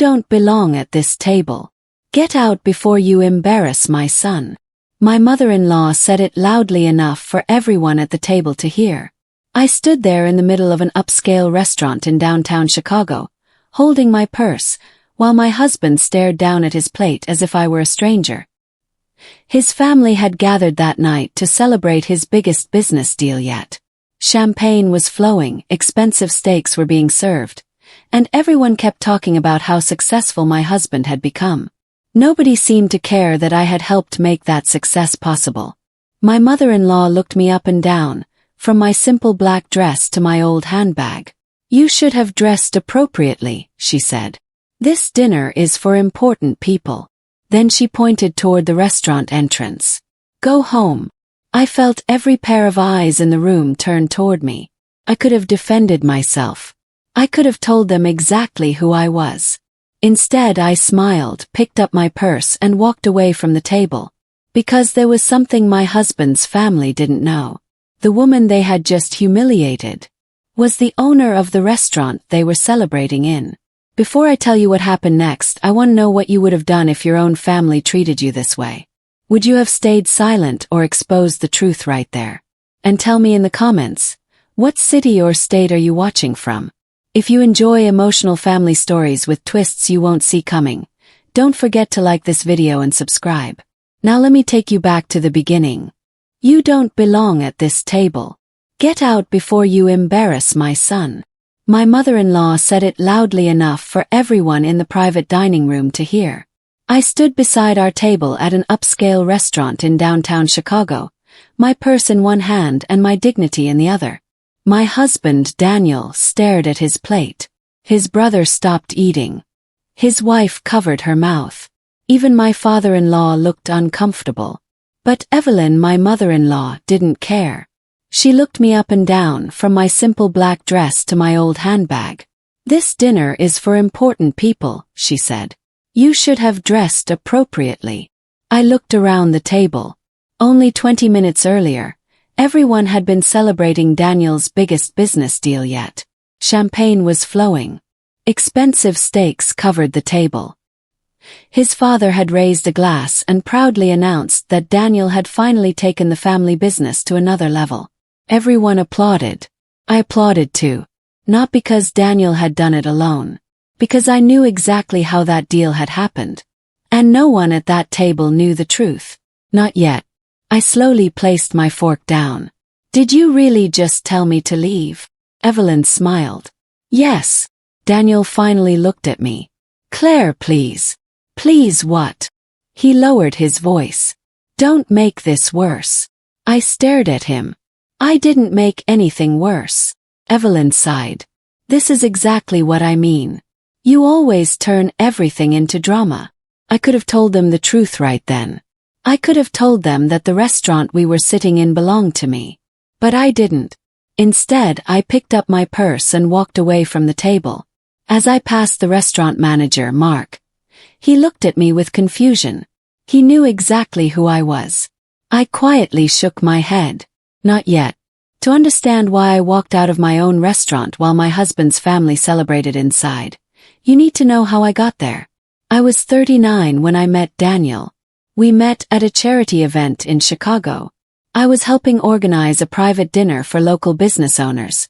don't belong at this table. Get out before you embarrass my son." My mother-in-law said it loudly enough for everyone at the table to hear. I stood there in the middle of an upscale restaurant in downtown Chicago, holding my purse, while my husband stared down at his plate as if I were a stranger. His family had gathered that night to celebrate his biggest business deal yet. Champagne was flowing, expensive steaks were being served, and everyone kept talking about how successful my husband had become. Nobody seemed to care that I had helped make that success possible. My mother-in-law looked me up and down, from my simple black dress to my old handbag. "You should have dressed appropriately," she said. "This dinner is for important people." Then she pointed toward the restaurant entrance. "Go home." I felt every pair of eyes in the room turn toward me. I could have defended myself. I could have told them exactly who I was. Instead, I smiled, picked up my purse and walked away from the table. Because there was something my husband's family didn't know. The woman they had just humiliated was the owner of the restaurant they were celebrating in. Before I tell you what happened next, I want to know what you would have done if your own family treated you this way. Would you have stayed silent or exposed the truth right there? And tell me in the comments, what city or state are you watching from? If you enjoy emotional family stories with twists you won't see coming, don't forget to like this video and subscribe. Now let me take you back to the beginning. You don't belong at this table. Get out before you embarrass my son. My mother-in-law said it loudly enough for everyone in the private dining room to hear. I stood beside our table at an upscale restaurant in downtown Chicago, my purse in one hand and my dignity in the other. My husband, Daniel, stared at his plate. His brother stopped eating. His wife covered her mouth. Even my father-in-law looked uncomfortable. But Evelyn, my mother-in-law, didn't care. She looked me up and down, from my simple black dress to my old handbag. "This dinner is for important people," she said. "You should have dressed appropriately." I looked around the table. Only 20 minutes earlier, everyone had been celebrating Daniel's biggest business deal yet. Champagne was flowing. Expensive steaks covered the table. His father had raised a glass and proudly announced that Daniel had finally taken the family business to another level. Everyone applauded. I applauded too. Not because Daniel had done it alone. Because I knew exactly how that deal had happened. And no one at that table knew the truth. Not yet. I slowly placed my fork down. "Did you really just tell me to leave?" Evelyn smiled. "Yes." Daniel finally looked at me. "Claire, please." "Please what?" He lowered his voice. "Don't make this worse." I stared at him. "I didn't make anything worse." Evelyn sighed. "This is exactly what I mean. You always turn everything into drama." I could have told them the truth right then. I could have told them that the restaurant we were sitting in belonged to me. But I didn't. Instead, I picked up my purse and walked away from the table. As I passed the restaurant manager, Mark, he looked at me with confusion. He knew exactly who I was. I quietly shook my head. Not yet. To understand why I walked out of my own restaurant while my husband's family celebrated inside, you need to know how I got there. I was 39 when I met Daniel. We met at a charity event in Chicago. I was helping organize a private dinner for local business owners,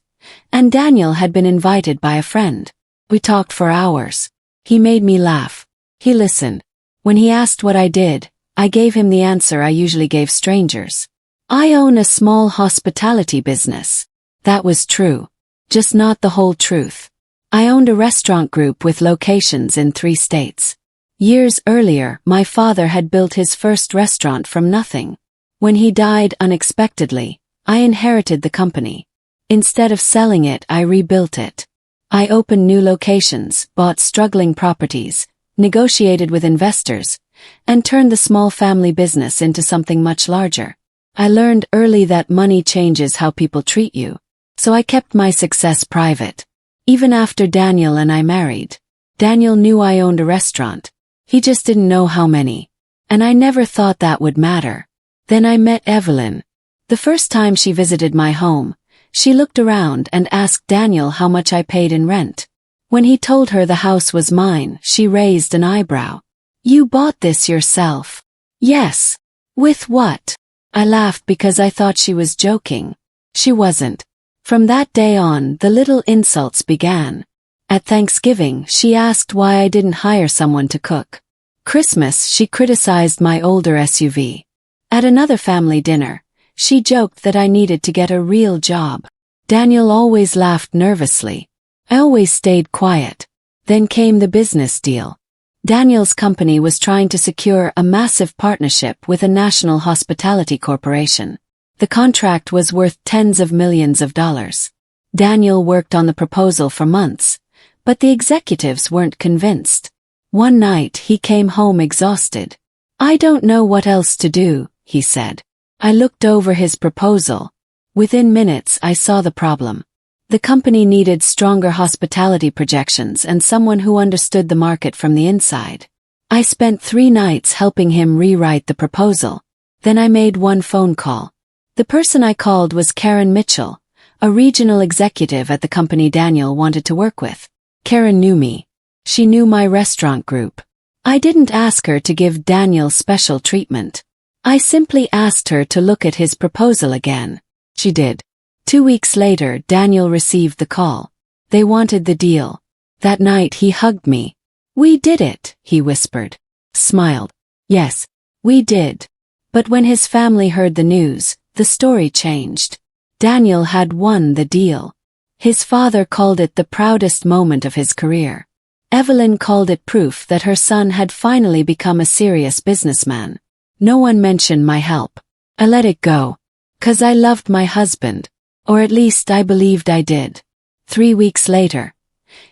and Daniel had been invited by a friend. We talked for hours. He made me laugh. He listened. When he asked what I did, I gave him the answer I usually gave strangers. I own a small hospitality business. That was true. Just not the whole truth. I owned a restaurant group with locations in 3 states. Years earlier, my father had built his first restaurant from nothing. When he died unexpectedly, I inherited the company. Instead of selling it, I rebuilt it. I opened new locations, bought struggling properties, negotiated with investors, and turned the small family business into something much larger. I learned early that money changes how people treat you. So I kept my success private. Even after Daniel and I married, Daniel knew I owned a restaurant. He just didn't know how many. And I never thought that would matter. Then I met Evelyn. The first time she visited my home, she looked around and asked Daniel how much I paid in rent. When he told her the house was mine, she raised an eyebrow. You bought this yourself? Yes. With what? I laughed because I thought she was joking. She wasn't. From that day on, the little insults began. At Thanksgiving, she asked why I didn't hire someone to cook. Christmas, she criticized my older SUV. At another family dinner, she joked that I needed to get a real job. Daniel always laughed nervously. I always stayed quiet. Then came the business deal. Daniel's company was trying to secure a massive partnership with a national hospitality corporation. The contract was worth tens of millions of dollars. Daniel worked on the proposal for months, but the executives weren't convinced. One night he came home exhausted. I don't know what else to do, he said. I looked over his proposal. Within minutes I saw the problem. The company needed stronger hospitality projections and someone who understood the market from the inside. I spent 3 nights helping him rewrite the proposal. Then I made one phone call. The person I called was Karen Mitchell, a regional executive at the company Daniel wanted to work with. Karen knew me. She knew my restaurant group. I didn't ask her to give Daniel special treatment. I simply asked her to look at his proposal again. She did. 2 weeks later, Daniel received the call. They wanted the deal. That night he hugged me. We did it, he whispered. Smiled. Yes, we did. But when his family heard the news, the story changed. Daniel had won the deal. His father called it the proudest moment of his career. Evelyn called it proof that her son had finally become a serious businessman. No one mentioned my help. I let it go. 'Cause I loved my husband. Or at least I believed I did. 3 weeks later,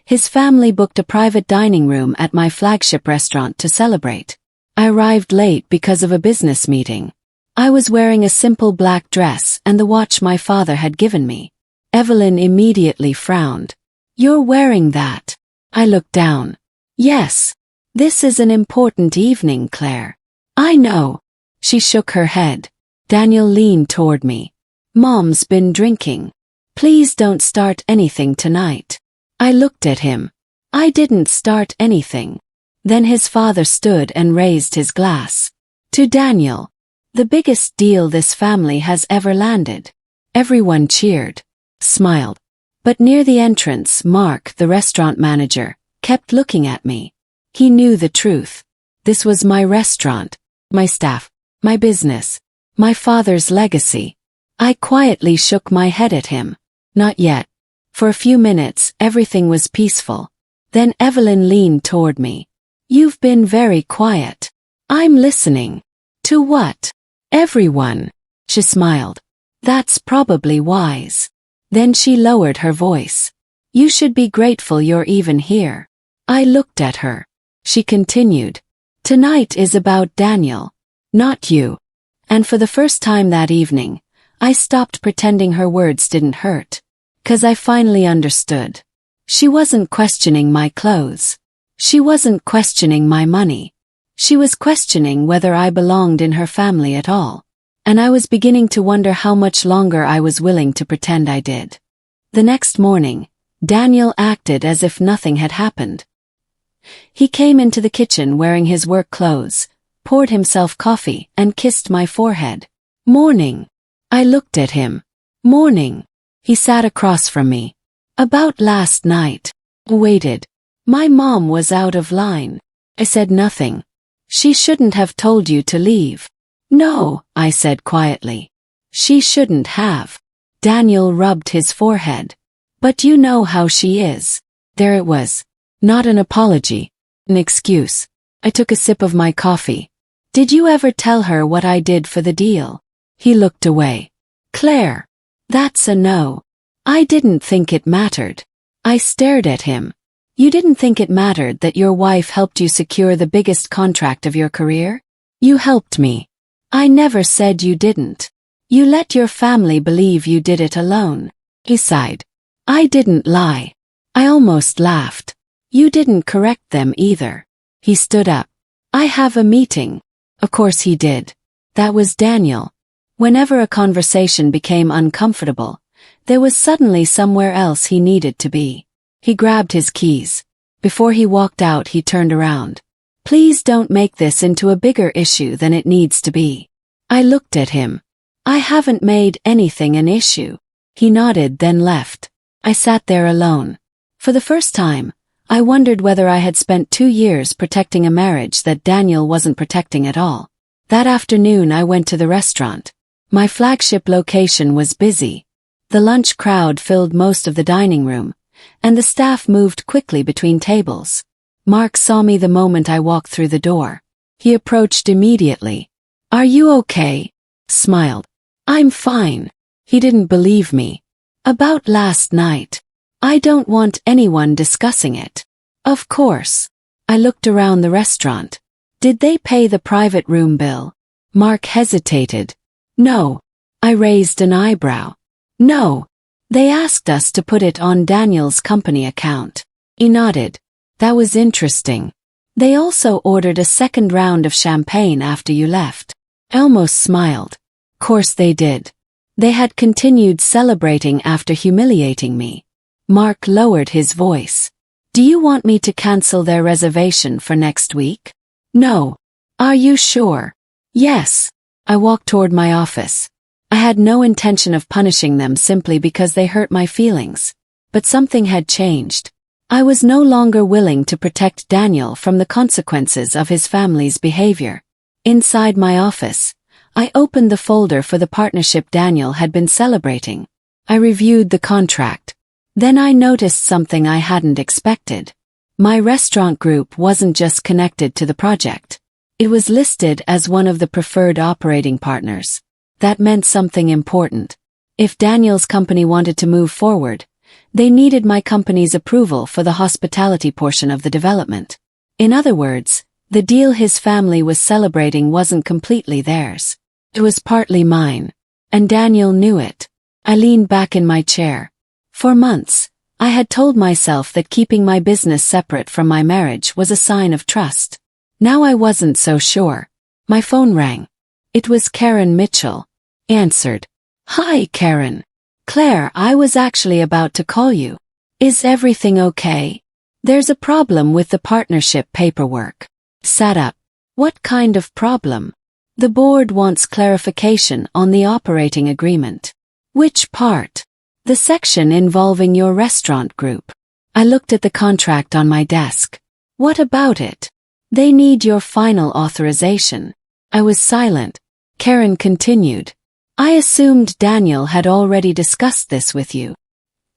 his family booked a private dining room at my flagship restaurant to celebrate. I arrived late because of a business meeting. I was wearing a simple black dress and the watch my father had given me. Evelyn immediately frowned. You're wearing that. I looked down. Yes. This is an important evening, Claire. I know. She shook her head. Daniel leaned toward me. Mom's been drinking. Please don't start anything tonight. I looked at him. I didn't start anything. Then his father stood and raised his glass. To Daniel. The biggest deal this family has ever landed. Everyone cheered. Smiled. But near the entrance, Mark, the restaurant manager, kept looking at me. He knew the truth. This was my restaurant, my staff, my business, my father's legacy. I quietly shook my head at him. Not yet. For a few minutes, everything was peaceful. Then Evelyn leaned toward me. You've been very quiet. I'm listening. To what? Everyone. She smiled. That's probably wise. Then she lowered her voice. You should be grateful you're even here. I looked at her. She continued. Tonight is about Daniel. Not you. And for the first time that evening, I stopped pretending her words didn't hurt. 'Cause I finally understood. She wasn't questioning my clothes. She wasn't questioning my money. She was questioning whether I belonged in her family at all. And I was beginning to wonder how much longer I was willing to pretend I did. The next morning, Daniel acted as if nothing had happened. He came into the kitchen wearing his work clothes, poured himself coffee, and kissed my forehead. Morning. I looked at him. Morning. He sat across from me. About last night. Waited. My mom was out of line. I said nothing. She shouldn't have told you to leave. No, I said quietly. She shouldn't have. Daniel rubbed his forehead. But you know how she is. There it was. Not an apology. An excuse. I took a sip of my coffee. Did you ever tell her what I did for the deal? He looked away. Claire. That's a no. I didn't think it mattered. I stared at him. You didn't think it mattered that your wife helped you secure the biggest contract of your career? You helped me. I never said you didn't. You let your family believe you did it alone. He sighed. I didn't lie. I almost laughed. You didn't correct them either. He stood up. I have a meeting. Of course he did. That was Daniel. Whenever a conversation became uncomfortable, there was suddenly somewhere else he needed to be. He grabbed his keys. Before he walked out, he turned around. Please don't make this into a bigger issue than it needs to be. I looked at him. I haven't made anything an issue. He nodded, then left. I sat there alone. For the first time, I wondered whether I had spent 2 years protecting a marriage that Daniel wasn't protecting at all. That afternoon I went to the restaurant. My flagship location was busy. The lunch crowd filled most of the dining room, and the staff moved quickly between tables. Mark saw me the moment I walked through the door. He approached immediately. Are you okay? Smiled. I'm fine. He didn't believe me. About last night. I don't want anyone discussing it. Of course. I looked around the restaurant. Did they pay the private room bill? Mark hesitated. No. I raised an eyebrow. No. They asked us to put it on Daniel's company account. He nodded. That was interesting. They also ordered a second round of champagne after you left. I almost smiled. Course they did. They had continued celebrating after humiliating me. Mark lowered his voice. Do you want me to cancel their reservation for next week? No. Are you sure? Yes. I walked toward my office. I had no intention of punishing them simply because they hurt my feelings. But something had changed. I was no longer willing to protect Daniel from the consequences of his family's behavior. Inside my office, I opened the folder for the partnership Daniel had been celebrating. I reviewed the contract. Then I noticed something I hadn't expected. My restaurant group wasn't just connected to the project. It was listed as one of the preferred operating partners. That meant something important. If Daniel's company wanted to move forward, they needed my company's approval for the hospitality portion of the development. In other words, the deal his family was celebrating wasn't completely theirs. It was partly mine. And Daniel knew it. I leaned back in my chair. For months, I had told myself that keeping my business separate from my marriage was a sign of trust. Now I wasn't so sure. My phone rang. It was Karen Mitchell. Answered. Hi, Karen. Claire, I was actually about to call you. Is everything okay? There's a problem with the partnership paperwork. Sat up. What kind of problem? The board wants clarification on the operating agreement. Which part? The section involving your restaurant group. I looked at the contract on my desk. What about it? They need your final authorization. I was silent. Karen continued. I assumed Daniel had already discussed this with you.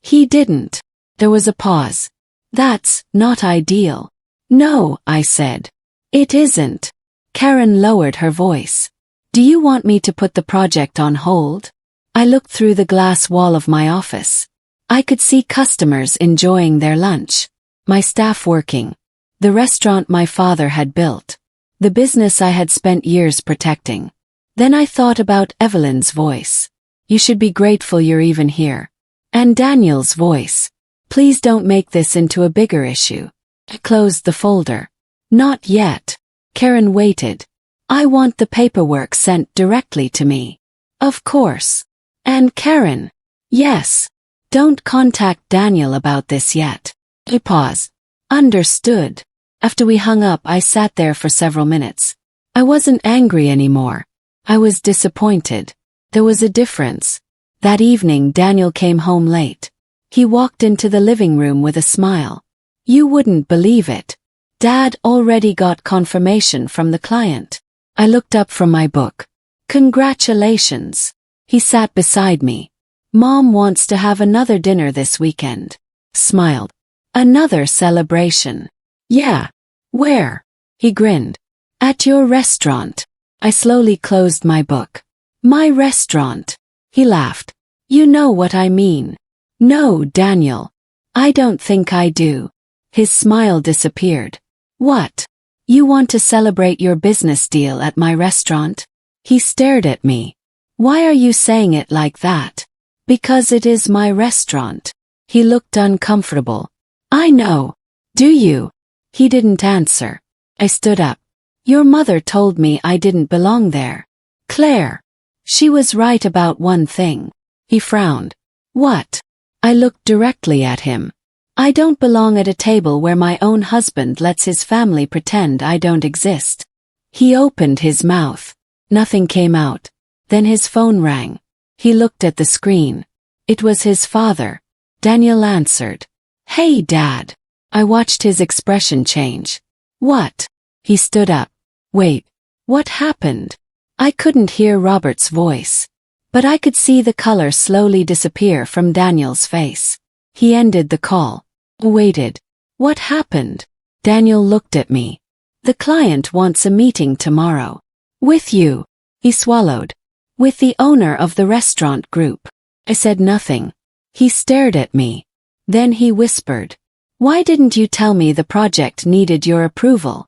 He didn't. There was a pause. That's not ideal. No, I said. It isn't. Karen lowered her voice. Do you want me to put the project on hold? I looked through the glass wall of my office. I could see customers enjoying their lunch, my staff working, the restaurant my father had built, the business I had spent years protecting. Then I thought about Evelyn's voice. You should be grateful you're even here. And Daniel's voice. Please don't make this into a bigger issue. I closed the folder. Not yet. Karen waited. I want the paperwork sent directly to me. Of course. And Karen. Yes. Don't contact Daniel about this yet. I paused. Understood. After we hung up, I sat there for several minutes. I wasn't angry anymore. I was disappointed. There was a difference. That evening Daniel came home late. He walked into the living room with a smile. You wouldn't believe it. Dad already got confirmation from the client. I looked up from my book. Congratulations. He sat beside me. Mom wants to have another dinner this weekend. Smiled. Another celebration. Yeah. Where? He grinned. At your restaurant. I slowly closed my book. My restaurant. He laughed. You know what I mean. No, Daniel. I don't think I do. His smile disappeared. What? You want to celebrate your business deal at my restaurant? He stared at me. Why are you saying it like that? Because it is my restaurant. He looked uncomfortable. I know. Do you? He didn't answer. I stood up. Your mother told me I didn't belong there. Claire. She was right about one thing. He frowned. What? I looked directly at him. I don't belong at a table where my own husband lets his family pretend I don't exist. He opened his mouth. Nothing came out. Then his phone rang. He looked at the screen. It was his father. Daniel answered. Hey, Dad. I watched his expression change. What? He stood up. Wait. What happened? I couldn't hear Robert's voice, but I could see the color slowly disappear from Daniel's face. He ended the call. Waited. What happened? Daniel looked at me. The client wants a meeting tomorrow. With you. He swallowed. With the owner of the restaurant group. I said nothing. He stared at me. Then he whispered. Why didn't you tell me the project needed your approval?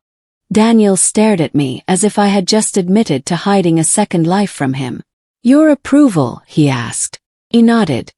Daniel stared at me as if I had just admitted to hiding a second life from him. Your approval, he asked. He nodded.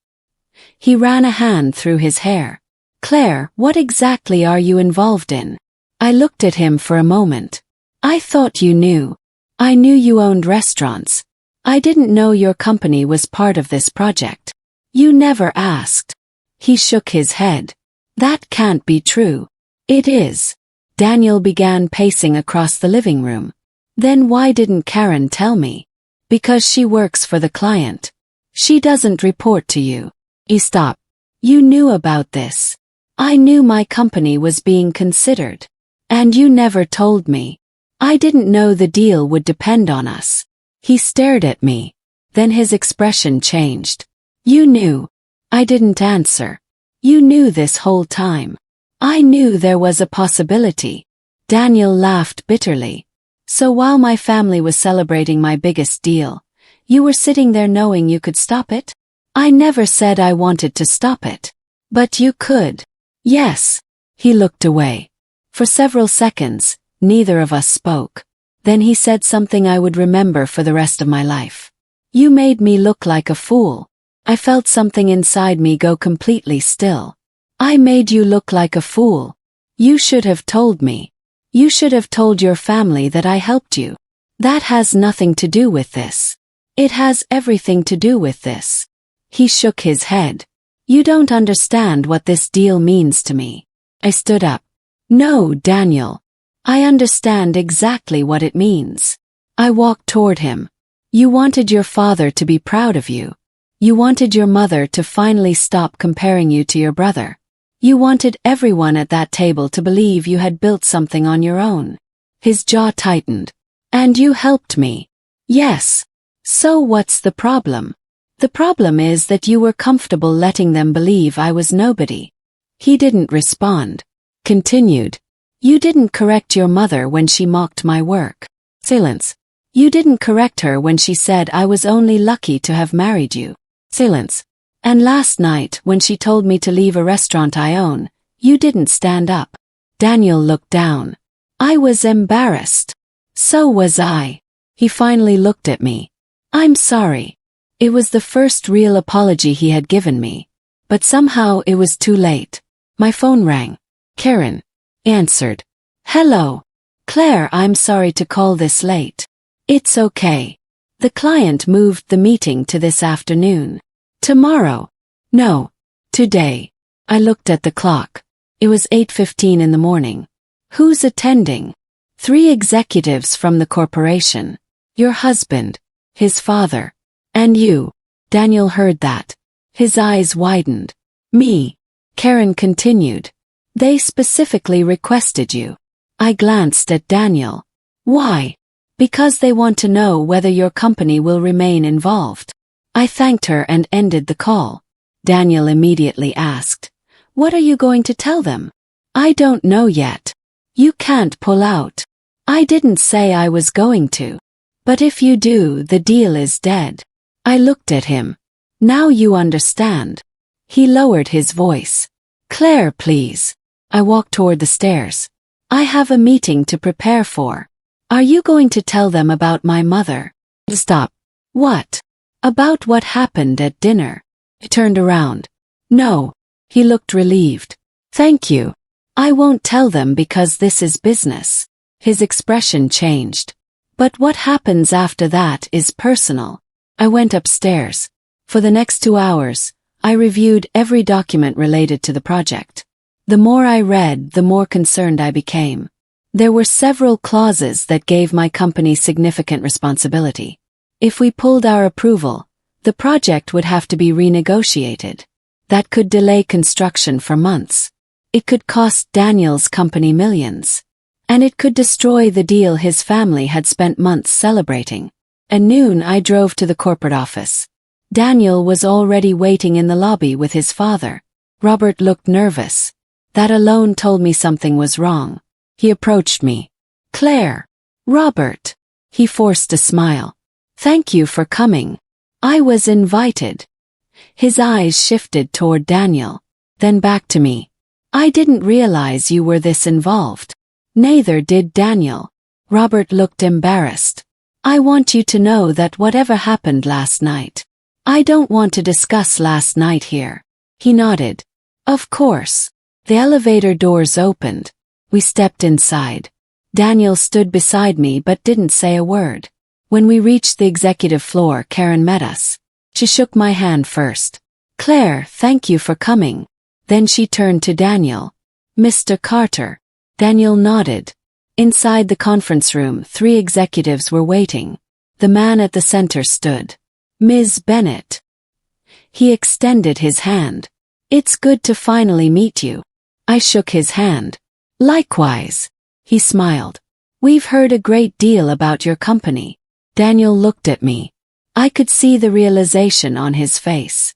He ran a hand through his hair. Claire, what exactly are you involved in? I looked at him for a moment. I thought you knew. I knew you owned restaurants. I didn't know your company was part of this project. You never asked. He shook his head. That can't be true. It is. Daniel began pacing across the living room. Then why didn't Karen tell me? Because she works for the client. She doesn't report to you. He stopped. You knew about this. I knew my company was being considered. And you never told me. I didn't know the deal would depend on us. He stared at me. Then his expression changed. You knew. I didn't answer. You knew this whole time. I knew there was a possibility. Daniel laughed bitterly. So while my family was celebrating my biggest deal, you were sitting there knowing you could stop it? I never said I wanted to stop it. But you could. Yes. He looked away. For several seconds, neither of us spoke. Then he said something I would remember for the rest of my life. You made me look like a fool. I felt something inside me go completely still. I made you look like a fool. You should have told me. You should have told your family that I helped you. That has nothing to do with this. It has everything to do with this. He shook his head. You don't understand what this deal means to me. I stood up. No, Daniel. I understand exactly what it means. I walked toward him. You wanted your father to be proud of you. You wanted your mother to finally stop comparing you to your brother. You wanted everyone at that table to believe you had built something on your own. His jaw tightened. And you helped me. Yes. So what's the problem? The problem is that you were comfortable letting them believe I was nobody. He didn't respond. Continued. You didn't correct your mother when she mocked my work. Silence. You didn't correct her when she said I was only lucky to have married you. Silence. And last night, when she told me to leave a restaurant I own, you didn't stand up. Daniel looked down. I was embarrassed. So was I. He finally looked at me. I'm sorry. It was the first real apology he had given me. But somehow it was too late. My phone rang. Karen answered. Hello. Claire, I'm sorry to call this late. It's okay. The client moved the meeting to this afternoon. Tomorrow. No. Today. I looked at the clock. It was 8:15 in the morning. Who's attending? 3 executives from the corporation. Your husband. His father. And you. Daniel heard that. His eyes widened. Me. Karen continued. They specifically requested you. I glanced at Daniel. Why? Because they want to know whether your company will remain involved. I thanked her and ended the call. Daniel immediately asked, what are you going to tell them? I don't know yet. You can't pull out. I didn't say I was going to. But if you do, the deal is dead. I looked at him. Now you understand. He lowered his voice. Claire, please. I walked toward the stairs. I have a meeting to prepare for. Are you going to tell them about my mother? Stop. What? About what happened at dinner. I turned around. No. He looked relieved. Thank you. I won't tell them because this is business. His expression changed. But what happens after that is personal. I went upstairs. For the next 2 hours, I reviewed every document related to the project. The more I read, the more concerned I became. There were several clauses that gave my company significant responsibility. If we pulled our approval, the project would have to be renegotiated. That could delay construction for months. It could cost Daniel's company millions. And it could destroy the deal his family had spent months celebrating. At noon, I drove to the corporate office. Daniel was already waiting in the lobby with his father. Robert looked nervous. That alone told me something was wrong. He approached me. "Claire." "Robert." He forced a smile. "Thank you for coming. I was invited." His eyes shifted toward Daniel, then back to me. "I didn't realize you were this involved." Neither did Daniel. Robert looked embarrassed. "I want you to know that whatever happened last night, I don't want to discuss last night here." He nodded. "Of course." The elevator doors opened. We stepped inside. Daniel stood beside me but didn't say a word. When we reached the executive floor, Karen met us. She shook my hand first. "Claire, thank you for coming." Then she turned to Daniel. "Mr. Carter." Daniel nodded. Inside the conference room, 3 executives were waiting. The man at the center stood. "Ms. Bennett." He extended his hand. "It's good to finally meet you." I shook his hand. "Likewise." He smiled. "We've heard a great deal about your company." Daniel looked at me. I could see the realization on his face.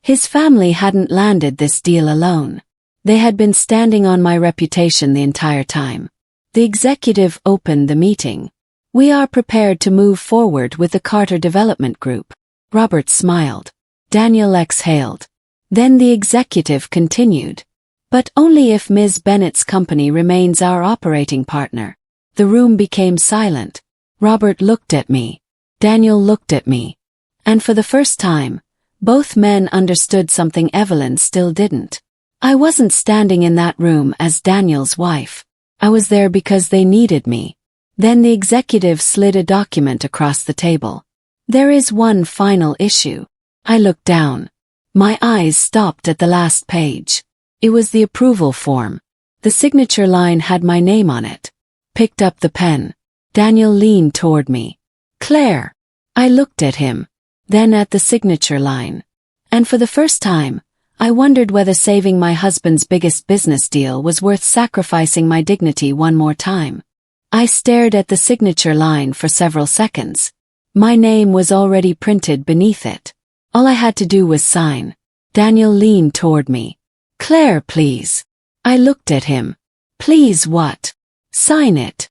His family hadn't landed this deal alone. They had been standing on my reputation the entire time. The executive opened the meeting. "We are prepared to move forward with the Carter Development Group." Robert smiled. Daniel exhaled. Then the executive continued. "But only if Ms. Bennett's company remains our operating partner." The room became silent. Robert looked at me. Daniel looked at me. And for the first time, both men understood something Evelyn still didn't. I wasn't standing in that room as Daniel's wife. I was there because they needed me. Then the executive slid a document across the table. "There is one final issue." I looked down. My eyes stopped at the last page. It was the approval form. The signature line had my name on it. Picked up the pen. Daniel leaned toward me. "Claire." I looked at him, then at the signature line. And for the first time, I wondered whether saving my husband's biggest business deal was worth sacrificing my dignity one more time. I stared at the signature line for several seconds. My name was already printed beneath it. All I had to do was sign. Daniel leaned toward me. "Claire, please." I looked at him. "Please what?" "Sign it."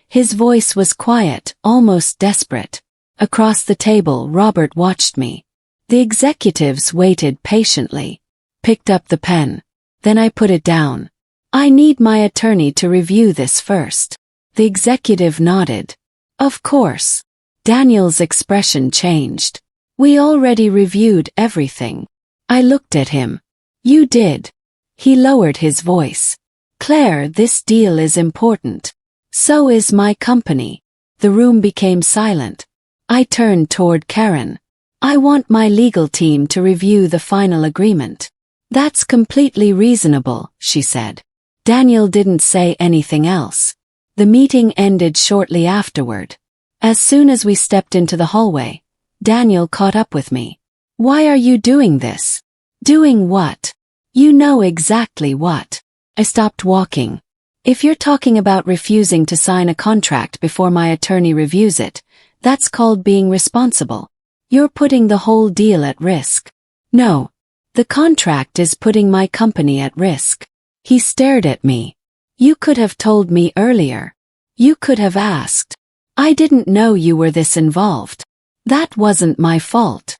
His voice was quiet, almost desperate. Across the table, Robert watched me. The executives waited patiently. Picked up the pen. Then I put it down. "I need my attorney to review this first." The executive nodded. "Of course." Daniel's expression changed. "We already reviewed everything." I looked at him. "You did." He lowered his voice. "Claire, this deal is important. So is my company." The room became silent. I turned toward Karen. "I want my legal team to review the final agreement." "That's completely reasonable," she said. Daniel didn't say anything else. The meeting ended shortly afterward. As soon as we stepped into the hallway, Daniel caught up with me. "Why are you doing this?" "Doing what?" "You know exactly what." I stopped walking. "If you're talking about refusing to sign a contract before my attorney reviews it, that's called being responsible. You're putting the whole deal at risk." "No. The contract is putting my company at risk." He stared at me. "You could have told me earlier. You could have asked. I didn't know you were this involved. That wasn't my fault."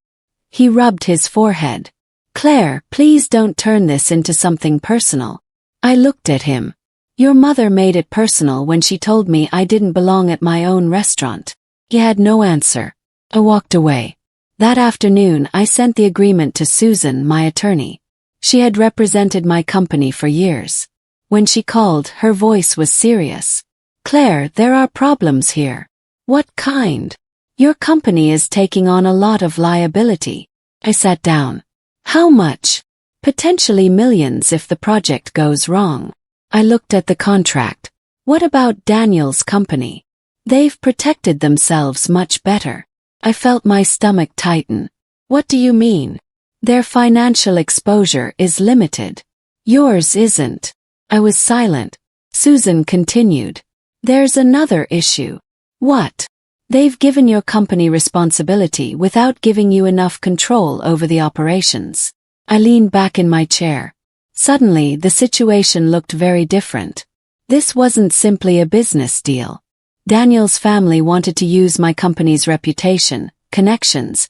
He rubbed his forehead. "Claire, please don't turn this into something personal." I looked at him. "Your mother made it personal when she told me I didn't belong at my own restaurant." He had no answer. I walked away. That afternoon I sent the agreement to Susan, my attorney. She had represented my company for years. When she called, her voice was serious. "Claire, there are problems here." "What kind?" "Your company is taking on a lot of liability." I sat down. "How much?" Potentially millions if the project goes wrong. I looked at the contract. What about Daniel's company? They've protected themselves much better. I felt my stomach tighten. What do you mean? Their financial exposure is limited. Yours isn't. I was silent. Susan continued. There's another issue. What? They've given your company responsibility without giving you enough control over the operations. I leaned back in my chair. Suddenly, the situation looked very different. This wasn't simply a business deal. Daniel's family wanted to use my company's reputation, connections,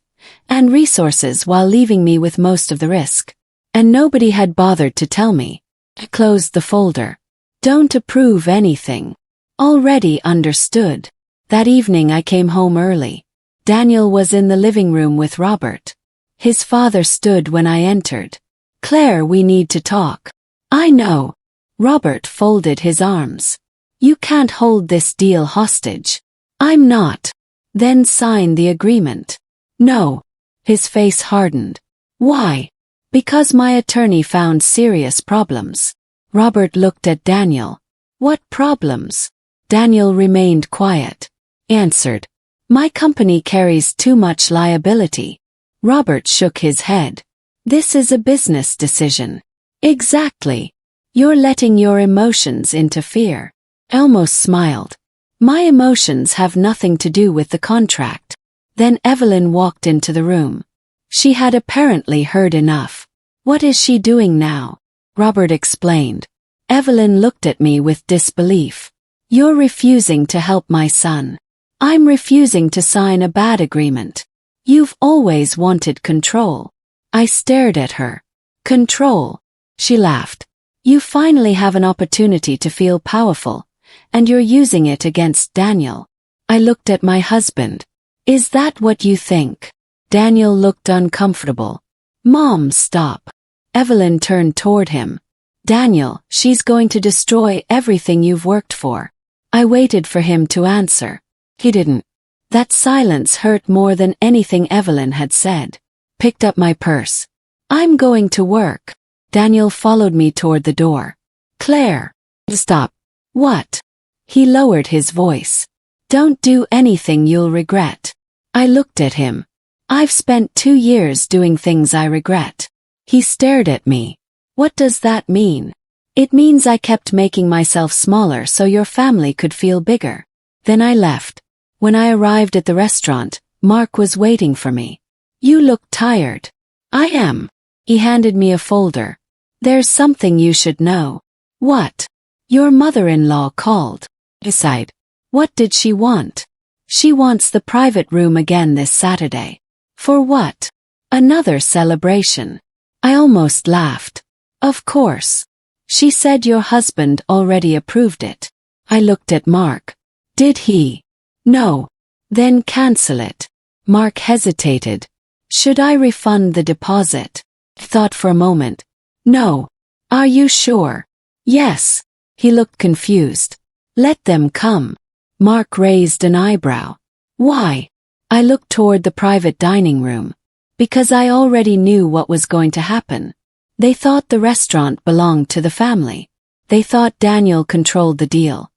and resources while leaving me with most of the risk. And nobody had bothered to tell me. I closed the folder. Don't approve anything. Already understood. That evening I came home early. Daniel was in the living room with Robert. His father stood when I entered. Claire, we need to talk. I know. Robert folded his arms. You can't hold this deal hostage. I'm not. Then sign the agreement. No. His face hardened. Why? Because my attorney found serious problems. Robert looked at Daniel. What problems? Daniel remained quiet. Answered. My company carries too much liability. Robert shook his head. This is a business decision. Exactly. You're letting your emotions interfere. I almost smiled. My emotions have nothing to do with the contract. Then Evelyn walked into the room. She had apparently heard enough. What is she doing now? Robert explained. Evelyn looked at me with disbelief. You're refusing to help my son. I'm refusing to sign a bad agreement. You've always wanted control. I stared at her. Control. She laughed. You finally have an opportunity to feel powerful, and you're using it against Daniel. I looked at my husband. Is that what you think? Daniel looked uncomfortable. Mom, stop. Evelyn turned toward him. Daniel, she's going to destroy everything you've worked for. I waited for him to answer. He didn't. That silence hurt more than anything Evelyn had said. Picked up my purse. I'm going to work. Daniel followed me toward the door. Claire. Stop. What? He lowered his voice. Don't do anything you'll regret. I looked at him. I've spent 2 years doing things I regret. He stared at me. What does that mean? It means I kept making myself smaller so your family could feel bigger. Then I left. When I arrived at the restaurant, Mark was waiting for me. You look tired. I am. He handed me a folder. There's something you should know. What? Your mother-in-law called. I sighed. What did she want? She wants the private room again this Saturday. For what? Another celebration. I almost laughed. Of course. She said your husband already approved it. I looked at Mark. Did he? No. Then cancel it. Mark hesitated. Should I refund the deposit? I thought for a moment. No. Are you sure? Yes. He looked confused. Let them come. Mark raised an eyebrow. Why? I looked toward the private dining room. Because I already knew what was going to happen. They thought the restaurant belonged to the family. They thought Daniel controlled the deal.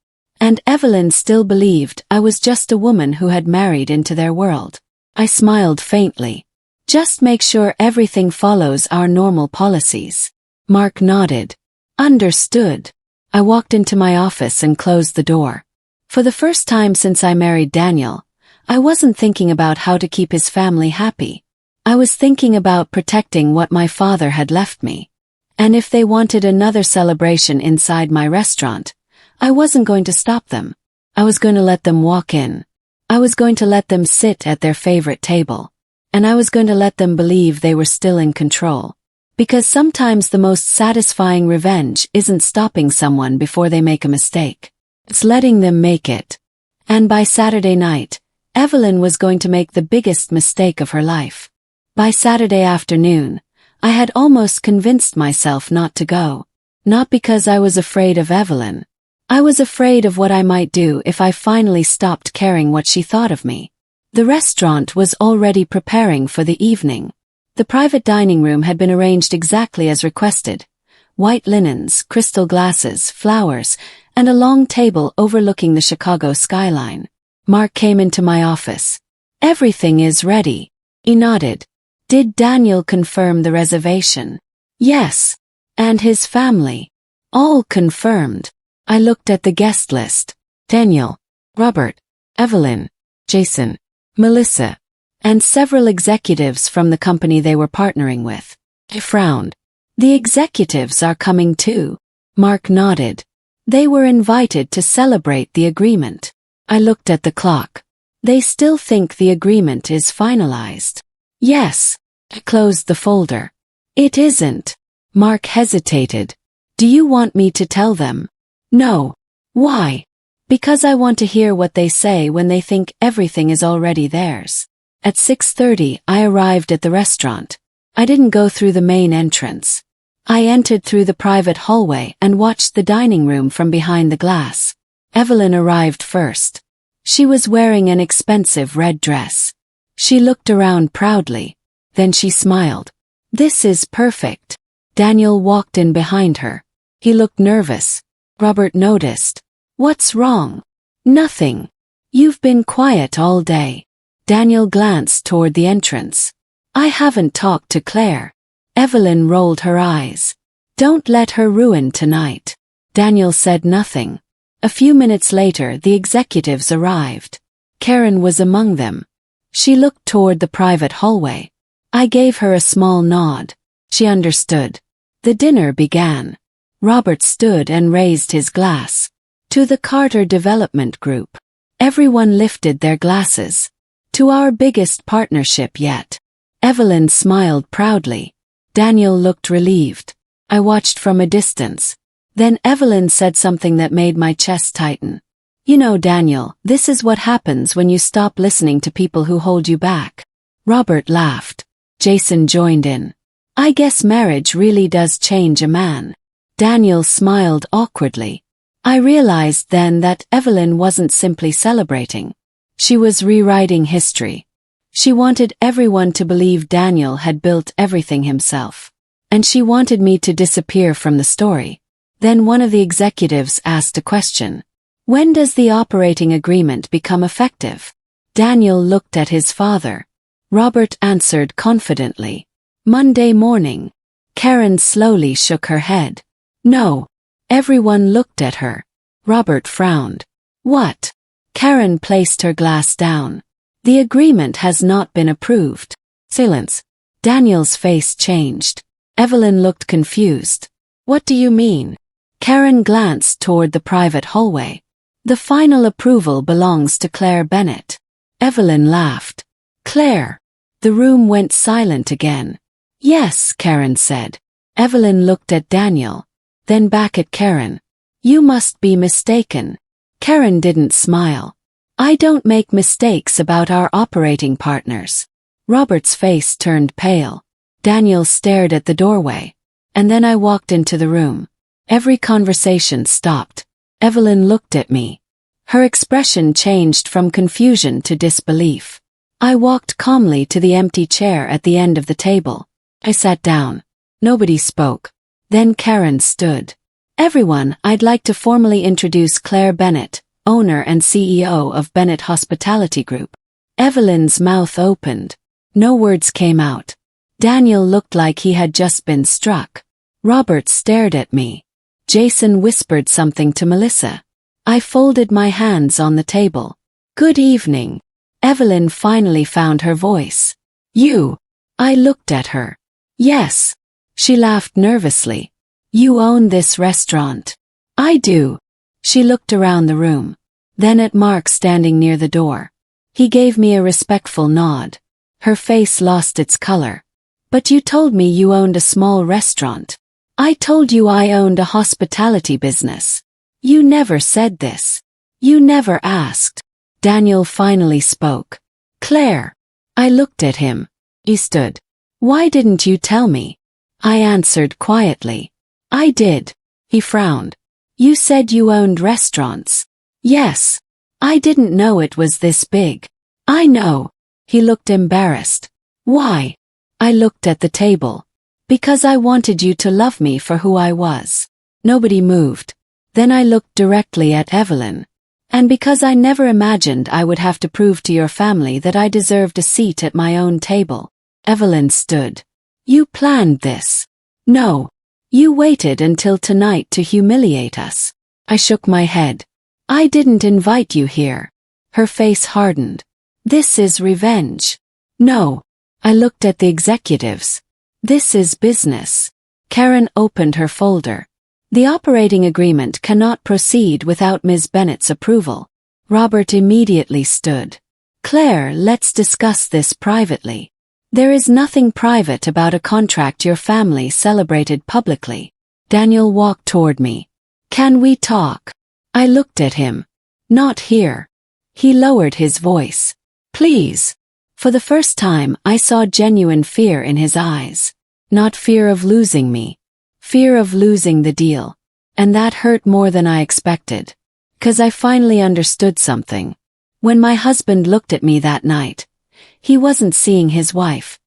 And Evelyn still believed I was just a woman who had married into their world. I smiled faintly. Just make sure everything follows our normal policies. Mark nodded. Understood. I walked into my office and closed the door. For the first time since I married Daniel, I wasn't thinking about how to keep his family happy. I was thinking about protecting what my father had left me. And if they wanted another celebration inside my restaurant, I wasn't going to stop them. I was going to let them walk in. I was going to let them sit at their favorite table. And I was going to let them believe they were still in control. Because sometimes the most satisfying revenge isn't stopping someone before they make a mistake. It's letting them make it. And by Saturday night, Evelyn was going to make the biggest mistake of her life. By Saturday afternoon, I had almost convinced myself not to go. Not because I was afraid of Evelyn. I was afraid of what I might do if I finally stopped caring what she thought of me. The restaurant was already preparing for the evening. The private dining room had been arranged exactly as requested. White linens, crystal glasses, flowers, and a long table overlooking the Chicago skyline. Mark came into my office. "Everything is ready." He nodded. "Did Daniel confirm the reservation?" "Yes." "And his family?" "All confirmed." I looked at the guest list. Daniel, Robert, Evelyn, Jason, Melissa, and several executives from the company they were partnering with. I frowned. "The executives are coming too." Mark nodded. "They were invited to celebrate the agreement." I looked at the clock. "They still think the agreement is finalized?" "Yes." I closed the folder. "It isn't." Mark hesitated. "Do you want me to tell them?" "No." "Why?" "Because I want to hear what they say when they think everything is already theirs." At 6:30, I arrived at the restaurant. I didn't go through the main entrance. I entered through the private hallway and watched the dining room from behind the glass. Evelyn arrived first. She was wearing an expensive red dress. She looked around proudly. Then she smiled. "This is perfect." Daniel walked in behind her. He looked nervous. Robert noticed. "What's wrong?" "Nothing. You've been quiet all day." Daniel glanced toward the entrance. "I haven't talked to Claire." Evelyn rolled her eyes. "Don't let her ruin tonight." Daniel said nothing. A few minutes later, the executives arrived. Karen was among them. She looked toward the private hallway. I gave her a small nod. She understood. The dinner began. Robert stood and raised his glass. "To the Carter Development Group." Everyone lifted their glasses. "To our biggest partnership yet." Evelyn smiled proudly. Daniel looked relieved. I watched from a distance. Then Evelyn said something that made my chest tighten. "You know, Daniel, this is what happens when you stop listening to people who hold you back." Robert laughed. Jason joined in. "I guess marriage really does change a man." Daniel smiled awkwardly. I realized then that Evelyn wasn't simply celebrating. She was rewriting history. She wanted everyone to believe Daniel had built everything himself. And she wanted me to disappear from the story. Then one of the executives asked a question. "When does the operating agreement become effective?" Daniel looked at his father. Robert answered confidently. "Monday morning." Karen slowly shook her head. "No." Everyone looked at her. Robert frowned. "What?" Karen placed her glass down. "The agreement has not been approved." Silence. Daniel's face changed. Evelyn looked confused. "What do you mean?" Karen glanced toward the private hallway. "The final approval belongs to Claire Bennett." Evelyn laughed. "Claire." The room went silent again. "Yes," Karen said. Evelyn looked at Daniel. Then back at Karen. "You must be mistaken." Karen didn't smile. "I don't make mistakes about our operating partners." Robert's face turned pale. Daniel stared at the doorway. And then I walked into the room. Every conversation stopped. Evelyn looked at me. Her expression changed from confusion to disbelief. I walked calmly to the empty chair at the end of the table. I sat down. Nobody spoke. Then Karen stood. "Everyone, I'd like to formally introduce Claire Bennett, owner and CEO of Bennett Hospitality Group." Evelyn's mouth opened. No words came out. Daniel looked like he had just been struck. Robert stared at me. Jason whispered something to Melissa. I folded my hands on the table. "Good evening." Evelyn finally found her voice. "You?" I looked at her. "Yes." She laughed nervously. "You own this restaurant." "I do." She looked around the room. Then at Mark standing near the door. He gave me a respectful nod. Her face lost its color. "But you told me you owned a small restaurant." "I told you I owned a hospitality business." "You never said this." "You never asked." Daniel finally spoke. "Claire." I looked at him. He stood. "Why didn't you tell me?" I answered quietly. "I did." He frowned. "You said you owned restaurants." "Yes." "I didn't know it was this big." "I know." He looked embarrassed. "Why?" I looked at the table. Because I wanted you to love me for who I was. Nobody moved. Then I looked directly at Evelyn. And because I never imagined I would have to prove to your family that I deserved a seat at my own table. Evelyn stood. You planned this. No. You waited until tonight to humiliate us. I shook my head. I didn't invite you here. Her face hardened. This is revenge. No. I looked at the executives. This is business. Karen opened her folder. The operating agreement cannot proceed without Ms. Bennett's approval. Robert immediately stood. Claire, let's discuss this privately. There is nothing private about a contract your family celebrated publicly. Daniel walked toward me. Can we talk? I looked at him. Not here. He lowered his voice. Please. For the first time, I saw genuine fear in his eyes. Not fear of losing me. Fear of losing the deal. And that hurt more than I expected. 'Cause I finally understood something. When my husband looked at me that night, he wasn't seeing his wife.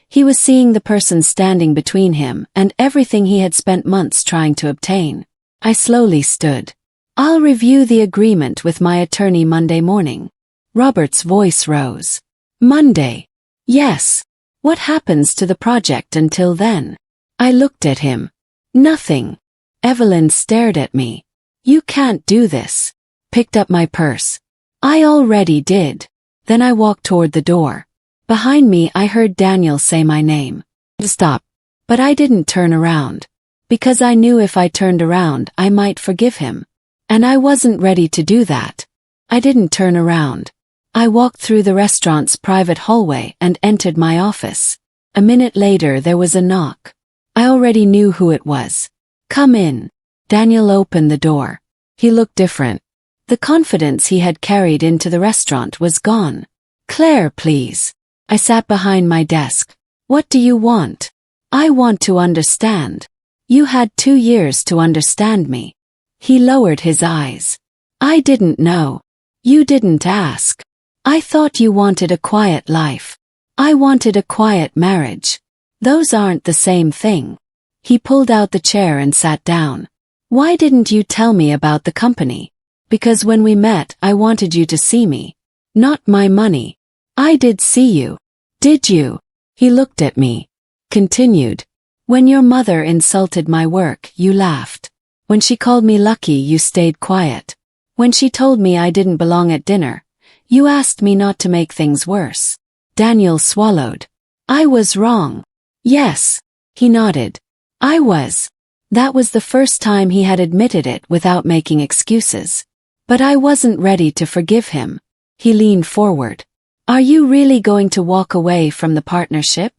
He was seeing the person standing between him and everything he had spent months trying to obtain. I slowly stood. I'll review the agreement with my attorney Monday morning. Robert's voice rose. Monday? Yes. What happens to the project until then? I looked at him. Nothing. Evelyn stared at me. You can't do this. Picked up my purse. I already did. Then I walked toward the door. Behind me I heard Daniel say my name. Stop. But I didn't turn around. Because I knew if I turned around I might forgive him. And I wasn't ready to do that. I didn't turn around. I walked through the restaurant's private hallway and entered my office. A minute later there was a knock. I already knew who it was. Come in. Daniel opened the door. He looked different. The confidence he had carried into the restaurant was gone. Claire, please. I sat behind my desk. What do you want? I want to understand. You had 2 years to understand me. He lowered his eyes. I didn't know. You didn't ask. I thought you wanted a quiet life. I wanted a quiet marriage. Those aren't the same thing. He pulled out the chair and sat down. Why didn't you tell me about the company? Because when we met, I wanted you to see me. Not my money. I did see you. Did you? He looked at me. Continued. When your mother insulted my work, you laughed. When she called me lucky, you stayed quiet. When she told me I didn't belong at dinner, you asked me not to make things worse. Daniel swallowed. I was wrong. Yes. He nodded. I was. That was the first time he had admitted it without making excuses. But I wasn't ready to forgive him. He leaned forward. Are you really going to walk away from the partnership?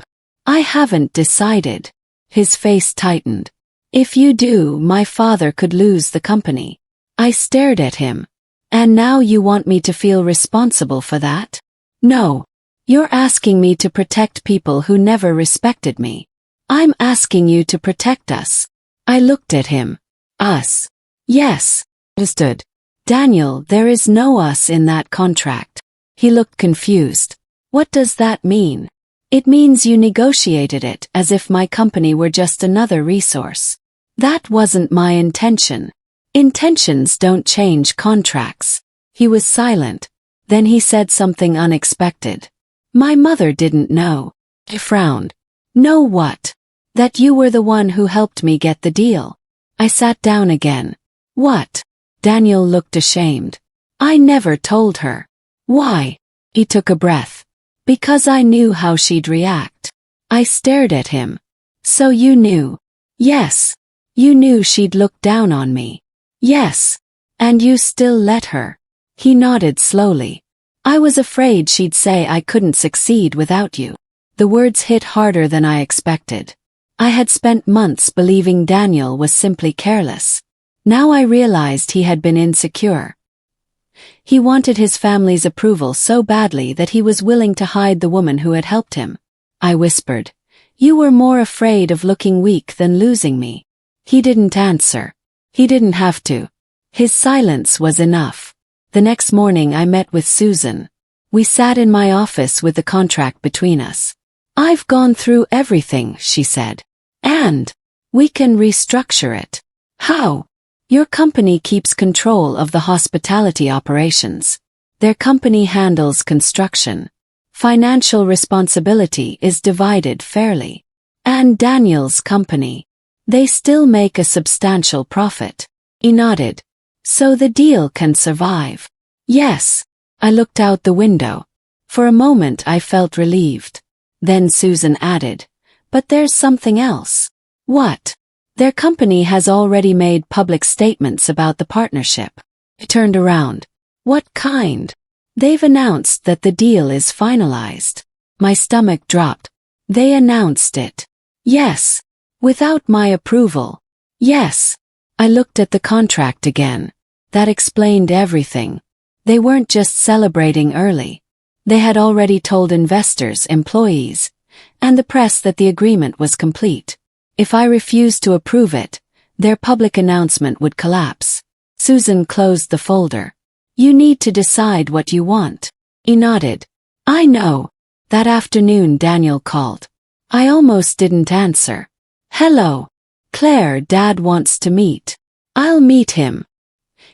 I haven't decided. His face tightened. If you do, my father could lose the company. I stared at him. And now you want me to feel responsible for that? No. You're asking me to protect people who never respected me. I'm asking you to protect us. I looked at him. Us. Yes. Understood. Daniel, there is no us in that contract. He looked confused. What does that mean? It means you negotiated it as if my company were just another resource. That wasn't my intention. Intentions don't change contracts. He was silent. Then he said something unexpected. My mother didn't know. I frowned. Know what? That you were the one who helped me get the deal. I sat down again. What? Daniel looked ashamed. I never told her. Why? He took a breath. Because I knew how she'd react. I stared at him. So you knew? Yes. You knew she'd look down on me. Yes. And you still let her. He nodded slowly. I was afraid she'd say I couldn't succeed without you. The words hit harder than I expected. I had spent months believing Daniel was simply careless. Now I realized he had been insecure. He wanted his family's approval so badly that he was willing to hide the woman who had helped him. I whispered, "You were more afraid of looking weak than losing me." He didn't answer. He didn't have to. His silence was enough. The next morning I met with Susan. We sat in my office with the contract between us. I've gone through everything, she said. And we can restructure it. How? Your company keeps control of the hospitality operations. Their company handles construction. Financial responsibility is divided fairly. And Daniel's company. They still make a substantial profit. He nodded. So the deal can survive. Yes. I looked out the window. For a moment I felt relieved. Then Susan added, but there's something else. What? Their company has already made public statements about the partnership. I turned around. What kind? They've announced that the deal is finalized. My stomach dropped. They announced it. Yes. Without my approval. Yes. I looked at the contract again. That explained everything. They weren't just celebrating early. They had already told investors, employees, and the press that the agreement was complete. If I refused to approve it, their public announcement would collapse. Susan closed the folder. You need to decide what you want. He nodded. I know. That afternoon Daniel called. I almost didn't answer. Hello. Claire, Dad wants to meet. I'll meet him.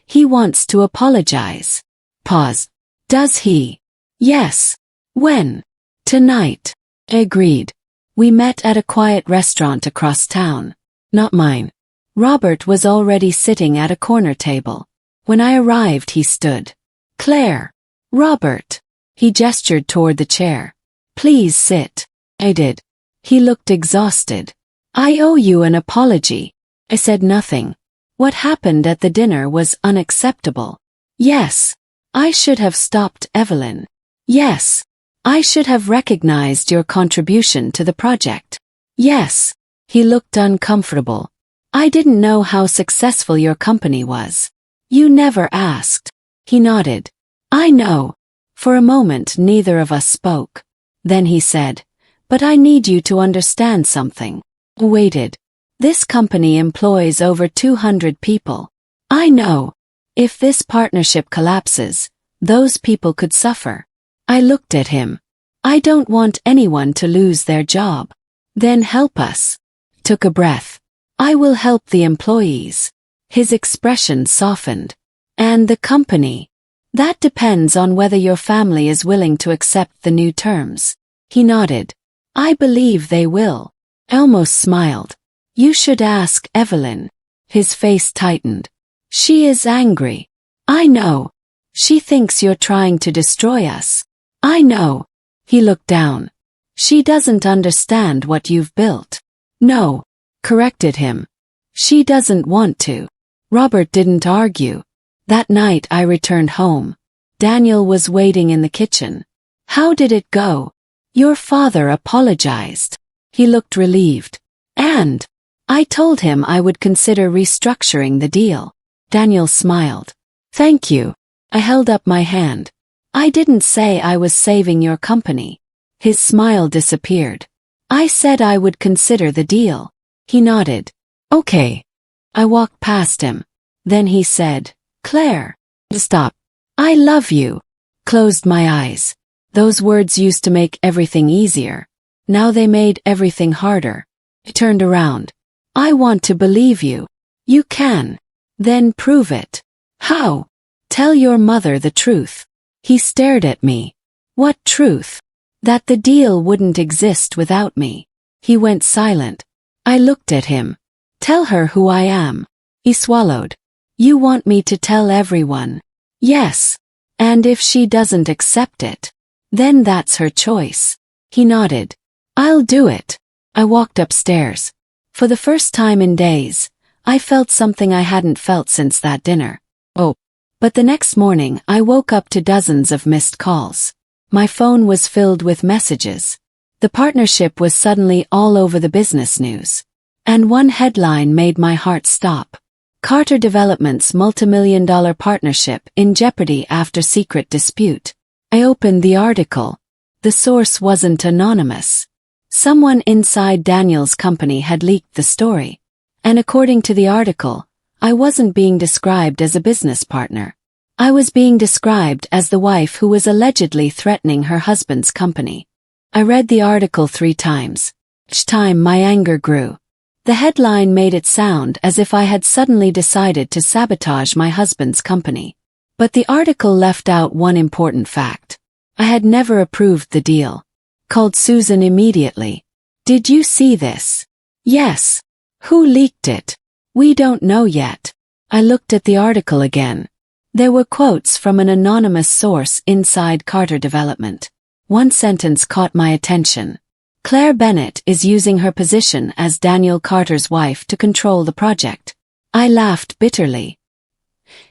He wants to apologize. Pause. Does he? Yes. When? Tonight. Agreed. We met at a quiet restaurant across town. Not mine. Robert was already sitting at a corner table. When I arrived he stood. Claire. Robert. He gestured toward the chair. Please sit. I did. He looked exhausted. I owe you an apology. I said nothing. What happened at the dinner was unacceptable. Yes. I should have stopped Evelyn. Yes. I should have recognized your contribution to the project. Yes. He looked uncomfortable. I didn't know how successful your company was. You never asked. He nodded. I know. For a moment neither of us spoke. Then he said, but I need you to understand something. Waited. This company employs over 200 people. I know. If this partnership collapses, those people could suffer. I looked at him. I don't want anyone to lose their job. Then help us. Took a breath. I will help the employees. His expression softened. And the company. That depends on whether your family is willing to accept the new terms. He nodded. I believe they will. I almost smiled. You should ask Evelyn. His face tightened. She is angry. I know. She thinks you're trying to destroy us. I know. He looked down. She doesn't understand what you've built. No. Corrected him. She doesn't want to. Robert didn't argue. That night I returned home. Daniel was waiting in the kitchen. How did it go? Your father apologized. He looked relieved. And I told him I would consider restructuring the deal. Daniel smiled. Thank you. I held up my hand. I didn't say I was saving your company. His smile disappeared. I said I would consider the deal. He nodded. Okay. I walked past him. Then he said, Claire. Stop. I love you. Closed my eyes. Those words used to make everything easier. Now they made everything harder. I turned around. I want to believe you. You can. Then prove it. How? Tell your mother the truth. He stared at me. What truth? That the deal wouldn't exist without me. He went silent. I looked at him. Tell her who I am. He swallowed. You want me to tell everyone? Yes. And if she doesn't accept it, then that's her choice. He nodded. I'll do it. I walked upstairs. For the first time in days, I felt something I hadn't felt since that dinner. Oh. But the next morning I woke up to dozens of missed calls. My phone was filled with messages. The partnership was suddenly all over the business news. And one headline made my heart stop. Carter Development's multimillion-dollar partnership in jeopardy after secret dispute. I opened the article. The source wasn't anonymous. Someone inside Daniel's company had leaked the story. And according to the article, I wasn't being described as a business partner. I was being described as the wife who was allegedly threatening her husband's company. I read the article 3 times. Each time my anger grew. The headline made it sound as if I had suddenly decided to sabotage my husband's company. But the article left out one important fact. I had never approved the deal. Called Susan immediately. Did you see this? Yes. Who leaked it? We don't know yet. I looked at the article again. There were quotes from an anonymous source inside Carter Development. One sentence caught my attention. Claire Bennett is using her position as Daniel Carter's wife to control the project. I laughed bitterly.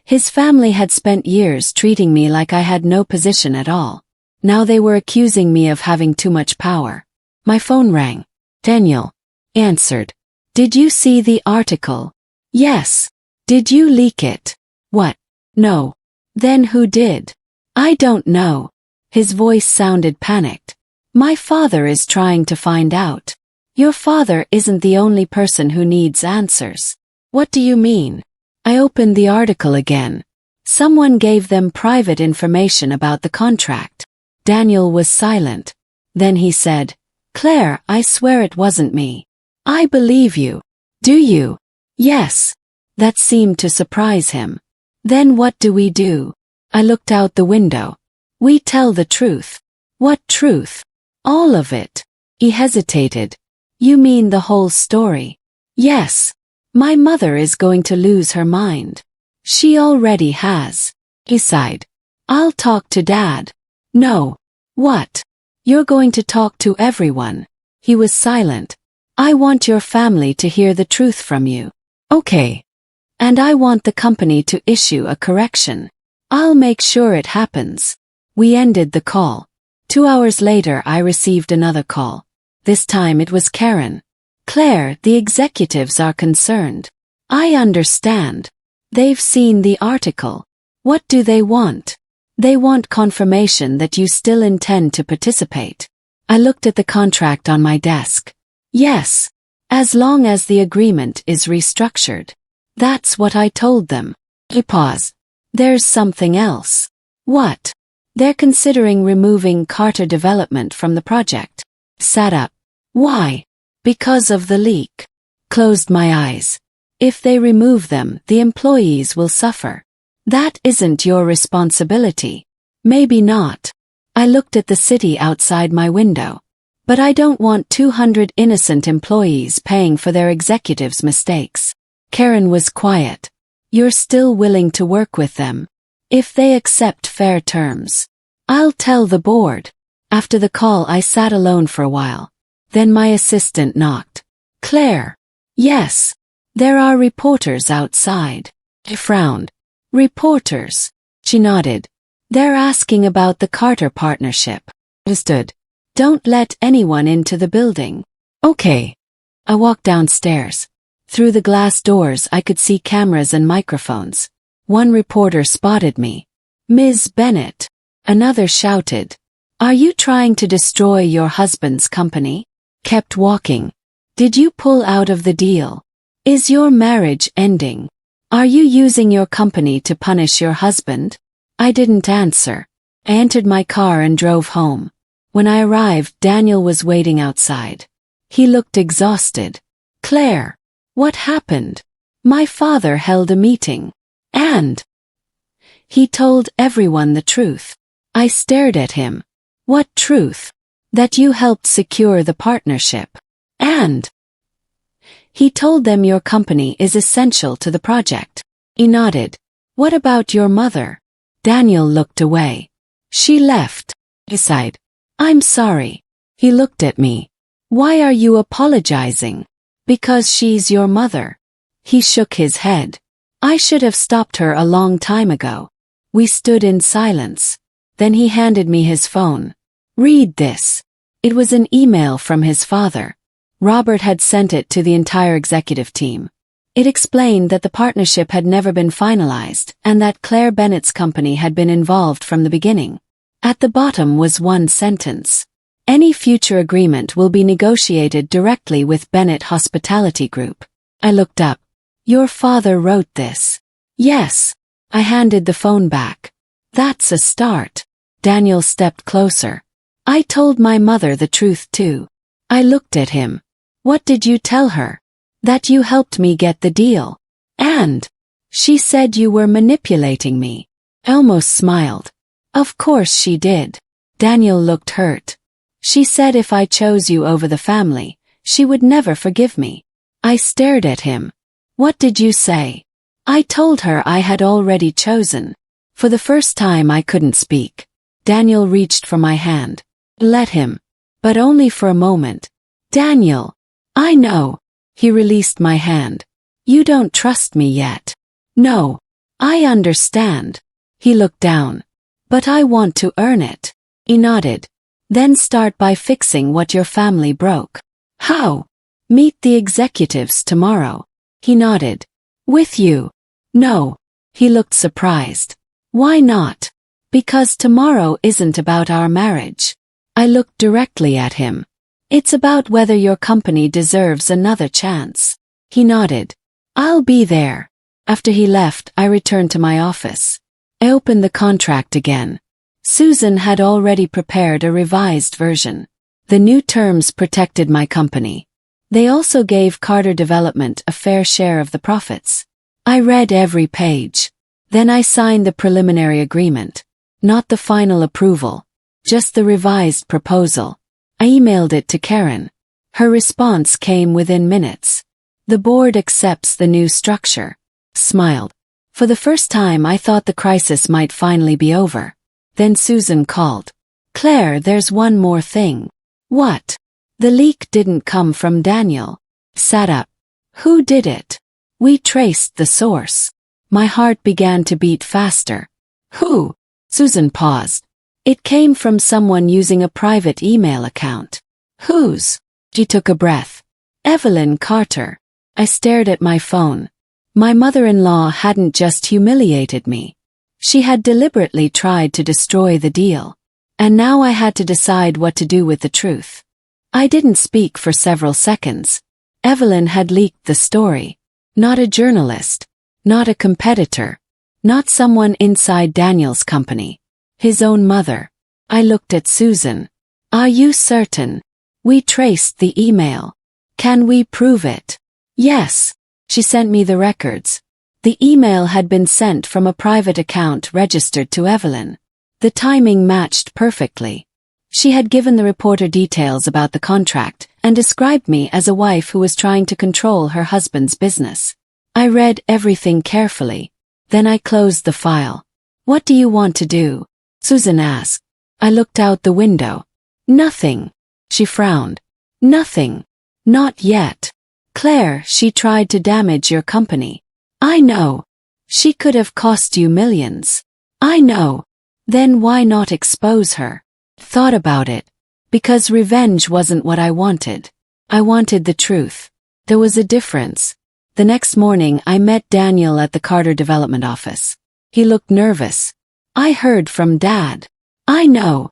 His family had spent years treating me like I had no position at all. Now they were accusing me of having too much power. My phone rang. Daniel answered. Did you see the article? Yes. Did you leak it? What? No. Then who did? I don't know. His voice sounded panicked. My father is trying to find out. Your father isn't the only person who needs answers. What do you mean? I opened the article again. Someone gave them private information about the contract. Daniel was silent. Then he said, Claire, I swear it wasn't me. I believe you. Do you? Yes. That seemed to surprise him. Then what do we do? I looked out the window. We tell the truth. What truth? All of it. He hesitated. You mean the whole story? Yes. My mother is going to lose her mind. She already has. He sighed. I'll talk to Dad. No. What? You're going to talk to everyone. He was silent. I want your family to hear the truth from you. Okay. And I want the company to issue a correction. I'll make sure it happens. We ended the call. 2 hours later I received another call. This time it was Karen. Claire, the executives are concerned. I understand. They've seen the article. What do they want? They want confirmation that you still intend to participate. I looked at the contract on my desk. Yes. As long as the agreement is restructured. That's what I told them. He paused. There's something else. What? They're considering removing Carter Development from the project. Sat up. Why? Because of the leak. Closed my eyes. If they remove them, the employees will suffer. That isn't your responsibility. Maybe not. I looked at the city outside my window. But I don't want 200 innocent employees paying for their executives' mistakes. Karen was quiet. You're still willing to work with them. If they accept fair terms. I'll tell the board. After the call I sat alone for a while. Then my assistant knocked. Claire. Yes. There are reporters outside. I frowned. Reporters. She nodded. They're asking about the Carter partnership. Understood. Don't let anyone into the building. Okay. I walked downstairs. Through the glass doors I could see cameras and microphones. One reporter spotted me. Ms. Bennett. Another shouted. Are you trying to destroy your husband's company? Kept walking. Did you pull out of the deal? Is your marriage ending? Are you using your company to punish your husband? I didn't answer. I entered my car and drove home. When I arrived, Daniel was waiting outside. He looked exhausted. Claire. What happened? My father held a meeting. And he told everyone the truth. I stared at him. What truth? That you helped secure the partnership. And he told them your company is essential to the project. He nodded. What about your mother? Daniel looked away. She left. He sighed. I'm sorry. He looked at me. Why are you apologizing? Because she's your mother. He shook his head. I should have stopped her a long time ago. We stood in silence. Then he handed me his phone. Read this. It was an email from his father. Robert had sent it to the entire executive team. It explained that the partnership had never been finalized and that Claire Bennett's company had been involved from the beginning. At the bottom was one sentence. Any future agreement will be negotiated directly with Bennett Hospitality Group. I looked up. Your father wrote this. Yes. I handed the phone back. That's a start. Daniel stepped closer. I told my mother the truth too. I looked at him. What did you tell her? That you helped me get the deal. And she said you were manipulating me. I almost smiled. Of course she did. Daniel looked hurt. She said if I chose you over the family, she would never forgive me. I stared at him. What did you say? I told her I had already chosen. For the first time I couldn't speak. Daniel reached for my hand. Let him. But only for a moment. Daniel. I know. He released my hand. You don't trust me yet. No. I understand. He looked down. But I want to earn it. He nodded. Then start by fixing what your family broke. How? Meet the executives tomorrow. He nodded. With you? No. He looked surprised. Why not? Because tomorrow isn't about our marriage. I looked directly at him. It's about whether your company deserves another chance. He nodded. I'll be there. After he left, I returned to my office. I opened the contract again. Susan had already prepared a revised version. The new terms protected my company. They also gave Carter Development a fair share of the profits. I read every page. Then I signed the preliminary agreement. Not the final approval. Just the revised proposal. I emailed it to Karen. Her response came within minutes. The board accepts the new structure. Smiled. For the first time I thought the crisis might finally be over. Then Susan called. Claire, there's one more thing. What? The leak didn't come from Daniel. Sat up. Who did it? We traced the source. My heart began to beat faster. Who? Susan paused. It came from someone using a private email account. Whose? She took a breath. Evelyn Carter. I stared at my phone. My mother-in-law hadn't just humiliated me. She had deliberately tried to destroy the deal. And now I had to decide what to do with the truth. I didn't speak for several seconds. Evelyn had leaked the story. Not a journalist. Not a competitor. Not someone inside Daniel's company. His own mother. I looked at Susan. Are you certain? We traced the email. Can we prove it? Yes. She sent me the records. The email had been sent from a private account registered to Evelyn. The timing matched perfectly. She had given the reporter details about the contract and described me as a wife who was trying to control her husband's business. I read everything carefully. Then I closed the file. What do you want to do? Susan asked. I looked out the window. Nothing. She frowned. Nothing. Not yet. Claire, she tried to damage your company. I know. She could have cost you millions. I know. Then why not expose her? Thought about it. Because revenge wasn't what I wanted. I wanted the truth. There was a difference. The next morning I met Daniel at the Carter Development office. He looked nervous. I heard from Dad. I know.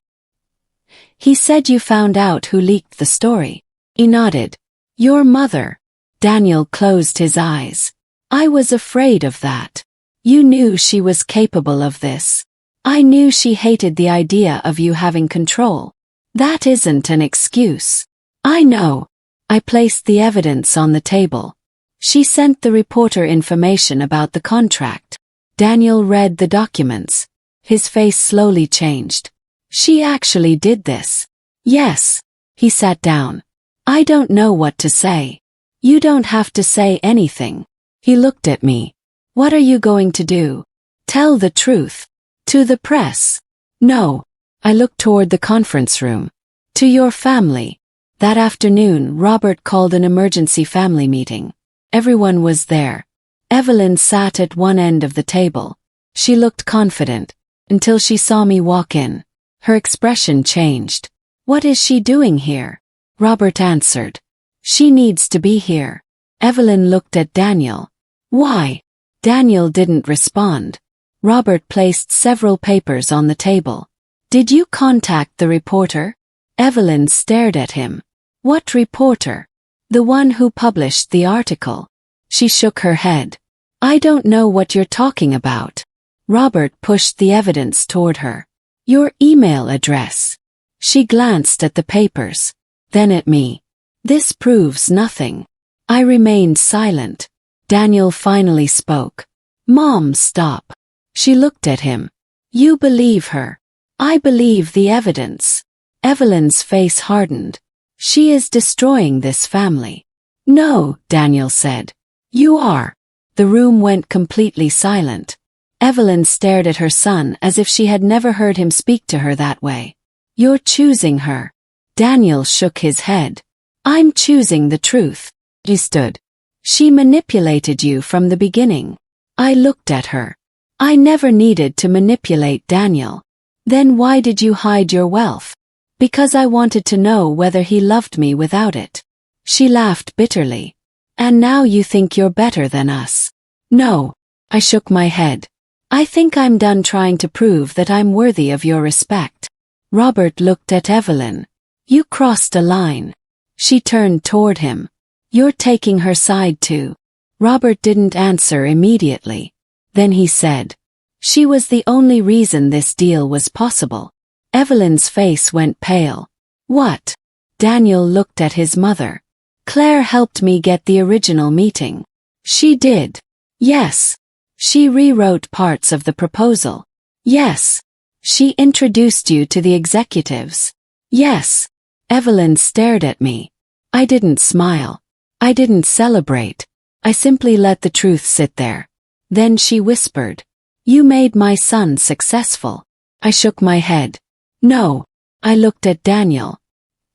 He said you found out who leaked the story. He nodded. Your mother. Daniel closed his eyes. I was afraid of that. You knew she was capable of this. I knew she hated the idea of you having control. That isn't an excuse. I know. I placed the evidence on the table. She sent the reporter information about the contract. Daniel read the documents. His face slowly changed. She actually did this. Yes. He sat down. I don't know what to say. You don't have to say anything. He looked at me. What are you going to do? Tell the truth. To the press. No. I looked toward the conference room. To your family. That afternoon, Robert called an emergency family meeting. Everyone was there. Evelyn sat at one end of the table. She looked confident, until she saw me walk in. Her expression changed. What is she doing here? Robert answered. She needs to be here. Evelyn looked at Daniel. Why? Daniel didn't respond. Robert placed several papers on the table. Did you contact the reporter? Evelyn stared at him. What reporter? The one who published the article. She shook her head. I don't know what you're talking about. Robert pushed the evidence toward her. Your email address. She glanced at the papers, then at me. This proves nothing. I remained silent. Daniel finally spoke. Mom, stop. She looked at him. You believe her. I believe the evidence. Evelyn's face hardened. She is destroying this family. No, Daniel said. You are. The room went completely silent. Evelyn stared at her son as if she had never heard him speak to her that way. You're choosing her. Daniel shook his head. I'm choosing the truth. He stood. She manipulated you from the beginning. I looked at her. I never needed to manipulate Daniel. Then why did you hide your wealth? Because I wanted to know whether he loved me without it. She laughed bitterly. And now you think you're better than us. No. I shook my head. I think I'm done trying to prove that I'm worthy of your respect. Robert looked at Evelyn. You crossed a line. She turned toward him. You're taking her side too. Robert didn't answer immediately. Then he said, she was the only reason this deal was possible. Evelyn's face went pale. What? Daniel looked at his mother. Claire helped me get the original meeting. She did. Yes. She rewrote parts of the proposal. Yes. She introduced you to the executives. Yes. Evelyn stared at me. I didn't smile. I didn't celebrate. I simply let the truth sit there. Then she whispered, you made my son successful. I shook my head. No. I looked at Daniel.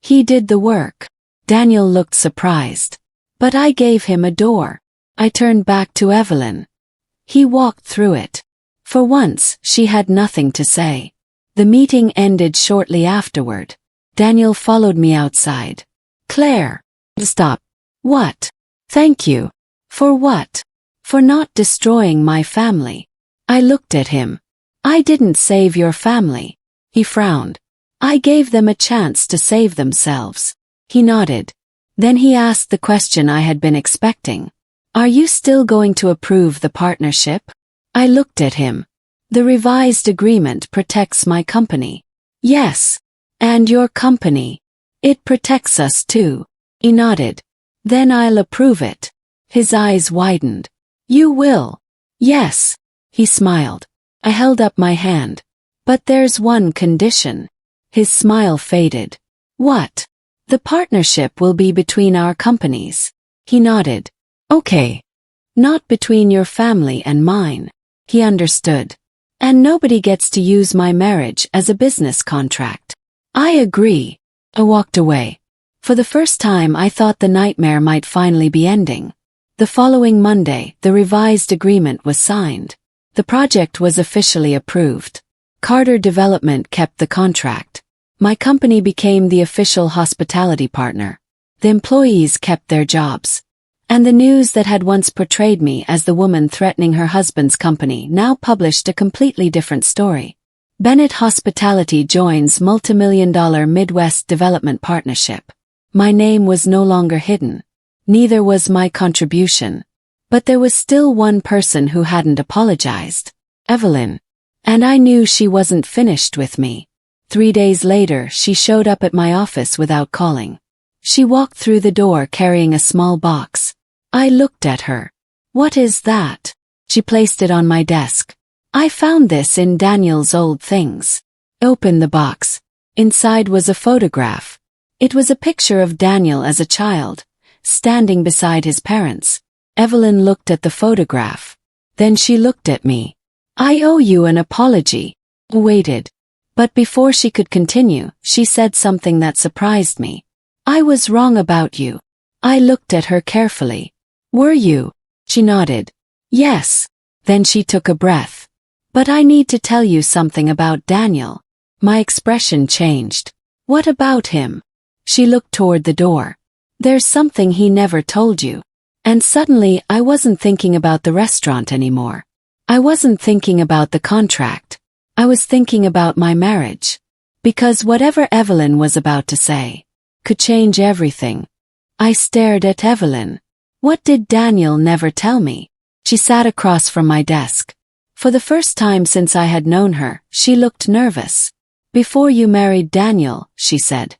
He did the work. Daniel looked surprised. But I gave him a door. I turned back to Evelyn. He walked through it. For once, she had nothing to say. The meeting ended shortly afterward. Daniel followed me outside. Claire. Stop. What? Thank you. For what? For not destroying my family. I looked at him. I didn't save your family. He frowned. I gave them a chance to save themselves. He nodded. Then he asked the question I had been expecting. Are you still going to approve the partnership? I looked at him. The revised agreement protects my company. Yes. And your company. It protects us too. He nodded. Then I'll approve it. His eyes widened. You will. Yes. He smiled. I held up my hand. But there's one condition. His smile faded. What? The partnership will be between our companies. He nodded. Okay. Not between your family and mine. He understood. And nobody gets to use my marriage as a business contract. I agree. I walked away. For the first time I thought the nightmare might finally be ending. The following Monday, the revised agreement was signed. The project was officially approved. Carter Development kept the contract. My company became the official hospitality partner. The employees kept their jobs. And the news that had once portrayed me as the woman threatening her husband's company now published a completely different story. Bennett Hospitality joins multimillion-dollar Midwest Development Partnership. My name was no longer hidden. Neither was my contribution. But there was still one person who hadn't apologized. Evelyn. And I knew she wasn't finished with me. 3 days later, she showed up at my office without calling. She walked through the door carrying a small box. I looked at her. What is that? She placed it on my desk. I found this in Daniel's old things. Opened the box. Inside was a photograph. It was a picture of Daniel as a child, standing beside his parents. Evelyn looked at the photograph. Then she looked at me. I owe you an apology. Waited. But before she could continue, she said something that surprised me. I was wrong about you. I looked at her carefully. Were you? She nodded. Yes. Then she took a breath. But I need to tell you something about Daniel. My expression changed. What about him? She looked toward the door. There's something he never told you. And suddenly I wasn't thinking about the restaurant anymore. I wasn't thinking about the contract. I was thinking about my marriage. Because whatever Evelyn was about to say could change everything. I stared at Evelyn. What did Daniel never tell me? She sat across from my desk. For the first time since I had known her, she looked nervous. Before you married Daniel, she said.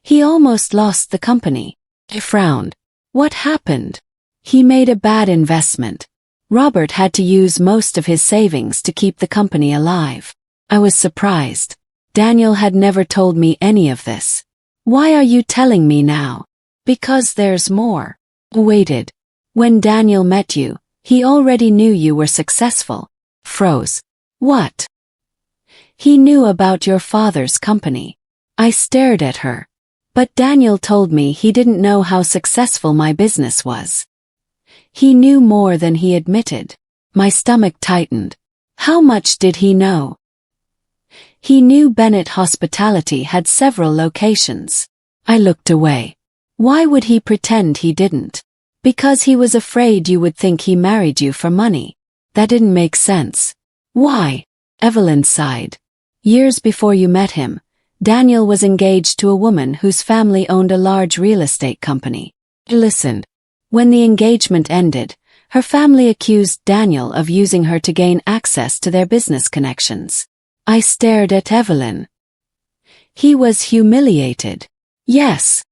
He almost lost the company. I frowned. What happened? He made a bad investment. Robert had to use most of his savings to keep the company alive. I was surprised. Daniel had never told me any of this. Why are you telling me now? Because there's more. I waited. When Daniel met you, he already knew you were successful. Froze. What? He knew about your father's company. I stared at her. But Daniel told me he didn't know how successful my business was. He knew more than he admitted. My stomach tightened. How much did he know? He knew Bennett Hospitality had several locations. I looked away. Why would he pretend he didn't? Because he was afraid you would think he married you for money. That didn't make sense. Why? Evelyn sighed. Years before you met him, Daniel was engaged to a woman whose family owned a large real estate company. I listened. When the engagement ended, her family accused Daniel of using her to gain access to their business connections. I stared at Evelyn. He was humiliated. Yes.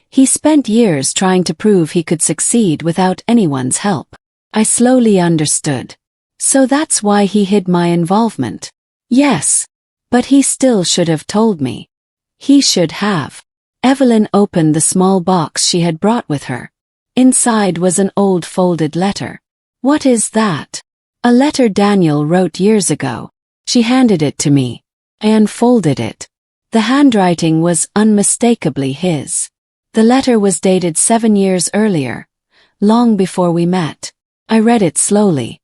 He spent years trying to prove he could succeed without anyone's help. I slowly understood. So that's why he hid my involvement. Yes. But he still should have told me. He should have. Evelyn opened the small box she had brought with her. Inside was an old folded letter. What is that? A letter Daniel wrote years ago. She handed it to me. I unfolded it. The handwriting was unmistakably his. The letter was dated 7 years earlier, long before we met. I read it slowly.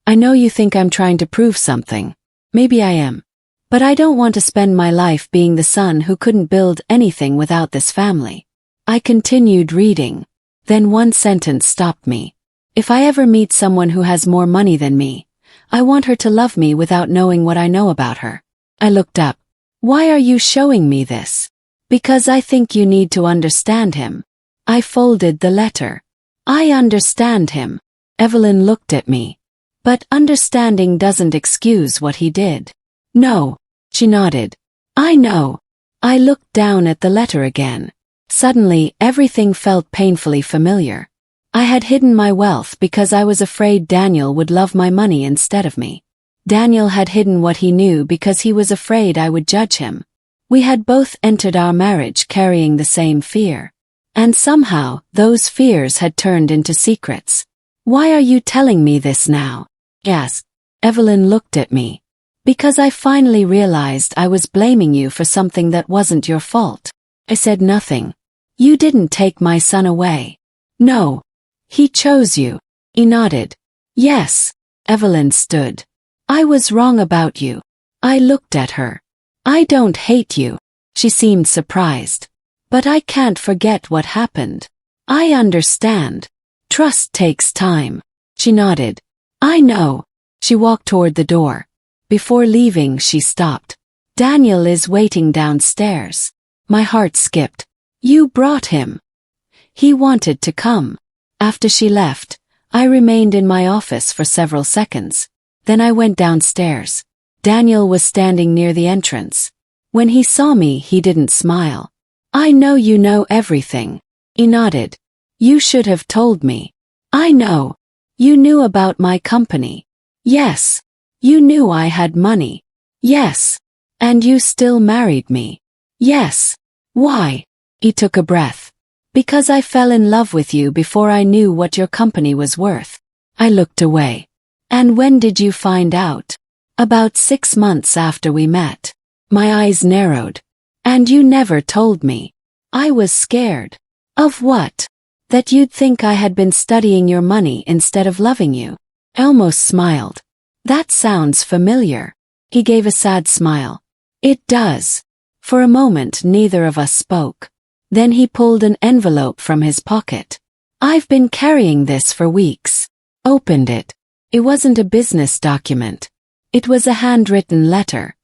I know you think I'm trying to prove something. Maybe I am. But I don't want to spend my life being the son who couldn't build anything without this family. I continued reading. Then one sentence stopped me. If I ever meet someone who has more money than me, I want her to love me without knowing what I know about her. I looked up. Why are you showing me this? Because I think you need to understand him. I folded the letter. I understand him. Evelyn looked at me. But understanding doesn't excuse what he did. No. She nodded. I know. I looked down at the letter again. Suddenly, everything felt painfully familiar. I had hidden my wealth because I was afraid Daniel would love my money instead of me. Daniel had hidden what he knew because he was afraid I would judge him. We had both entered our marriage carrying the same fear. And somehow, those fears had turned into secrets. Why are you telling me this now? I asked. Evelyn looked at me. Because I finally realized I was blaming you for something that wasn't your fault. I said nothing. You didn't take my son away. No. He chose you. He nodded. Yes. Evelyn stood. I was wrong about you. I looked at her. I don't hate you. She seemed surprised. But I can't forget what happened. I understand. Trust takes time. She nodded. I know. She walked toward the door. Before leaving, she stopped. Daniel is waiting downstairs. My heart skipped. You brought him. He wanted to come. After she left, I remained in my office for several seconds. Then I went downstairs. Daniel was standing near the entrance. When he saw me, he didn't smile. I know you know everything. He nodded. You should have told me. I know. You knew about my company. Yes. You knew I had money. Yes. And you still married me. Yes. Why? He took a breath. Because I fell in love with you before I knew what your company was worth. I looked away. And when did you find out? About 6 months after we met. My eyes narrowed. And you never told me. I was scared. Of what? That you'd think I had been studying your money instead of loving you. I almost smiled. That sounds familiar. He gave a sad smile. It does. For a moment neither of us spoke. Then he pulled an envelope from his pocket. I've been carrying this for weeks. Opened it. It wasn't a business document. It was a handwritten letter.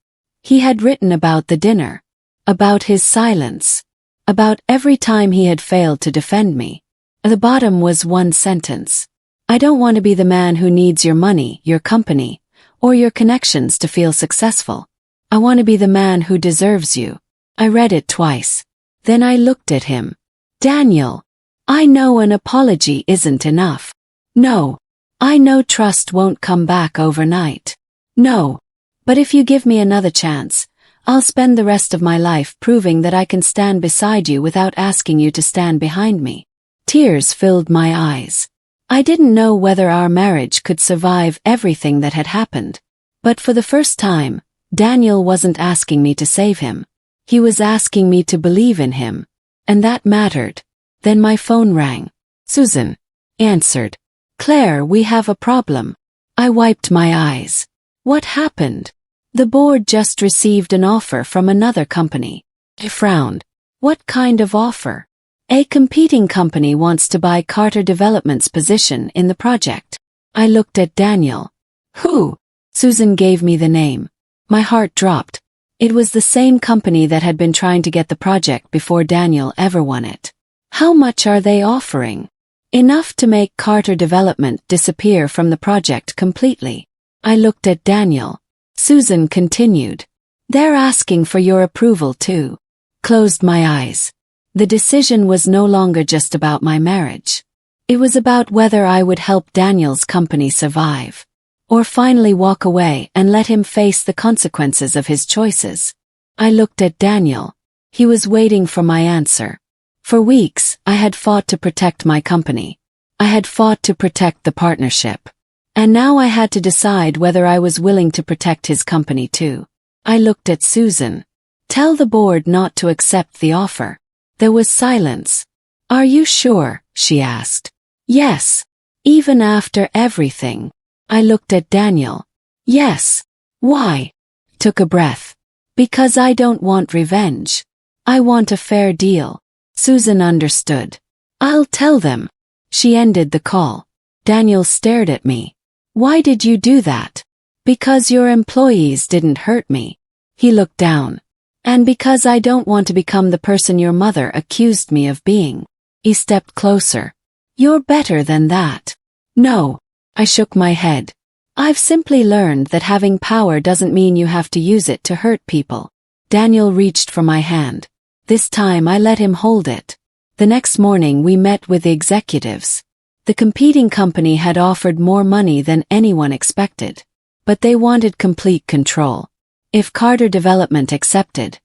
He had written about the dinner. About his silence. About every time he had failed to defend me. At the bottom was one sentence. I don't want to be the man who needs your money, your company, or your connections to feel successful. I want to be the man who deserves you. I read it twice. Then I looked at him. Daniel, I know an apology isn't enough. No. I know trust won't come back overnight. No. But if you give me another chance, I'll spend the rest of my life proving that I can stand beside you without asking you to stand behind me. Tears filled my eyes. I didn't know whether our marriage could survive everything that had happened. But for the first time, Daniel wasn't asking me to save him. He was asking me to believe in him. And that mattered. Then my phone rang. Susan answered. Claire, we have a problem. I wiped my eyes. What happened? The board just received an offer from another company. I frowned. What kind of offer? A competing company wants to buy Carter Development's position in the project. I looked at Daniel. Who? Susan gave me the name. My heart dropped. It was the same company that had been trying to get the project before Daniel ever won it. How much are they offering? Enough to make Carter Development disappear from the project completely. I looked at Daniel. Susan continued. They're asking for your approval too. Closed my eyes. The decision was no longer just about my marriage. It was about whether I would help Daniel's company survive, or finally walk away and let him face the consequences of his choices. I looked at Daniel. He was waiting for my answer. For weeks, I had fought to protect my company. I had fought to protect the partnership. And now I had to decide whether I was willing to protect his company too. I looked at Susan. Tell the board not to accept the offer. There was silence. Are you sure? She asked. Yes. Even after everything. I looked at Daniel. Yes. Why? Took a breath. Because I don't want revenge. I want a fair deal. Susan understood. I'll tell them. She ended the call. Daniel stared at me. Why did you do that? Because your employees didn't hurt me. He looked down. And because I don't want to become the person your mother accused me of being. He stepped closer. You're better than that. No. I shook my head. I've simply learned that having power doesn't mean you have to use it to hurt people. Daniel reached for my hand. This time I let him hold it. The next morning we met with the executives. The competing company had offered more money than anyone expected. But they wanted complete control. If Carter Development accepted,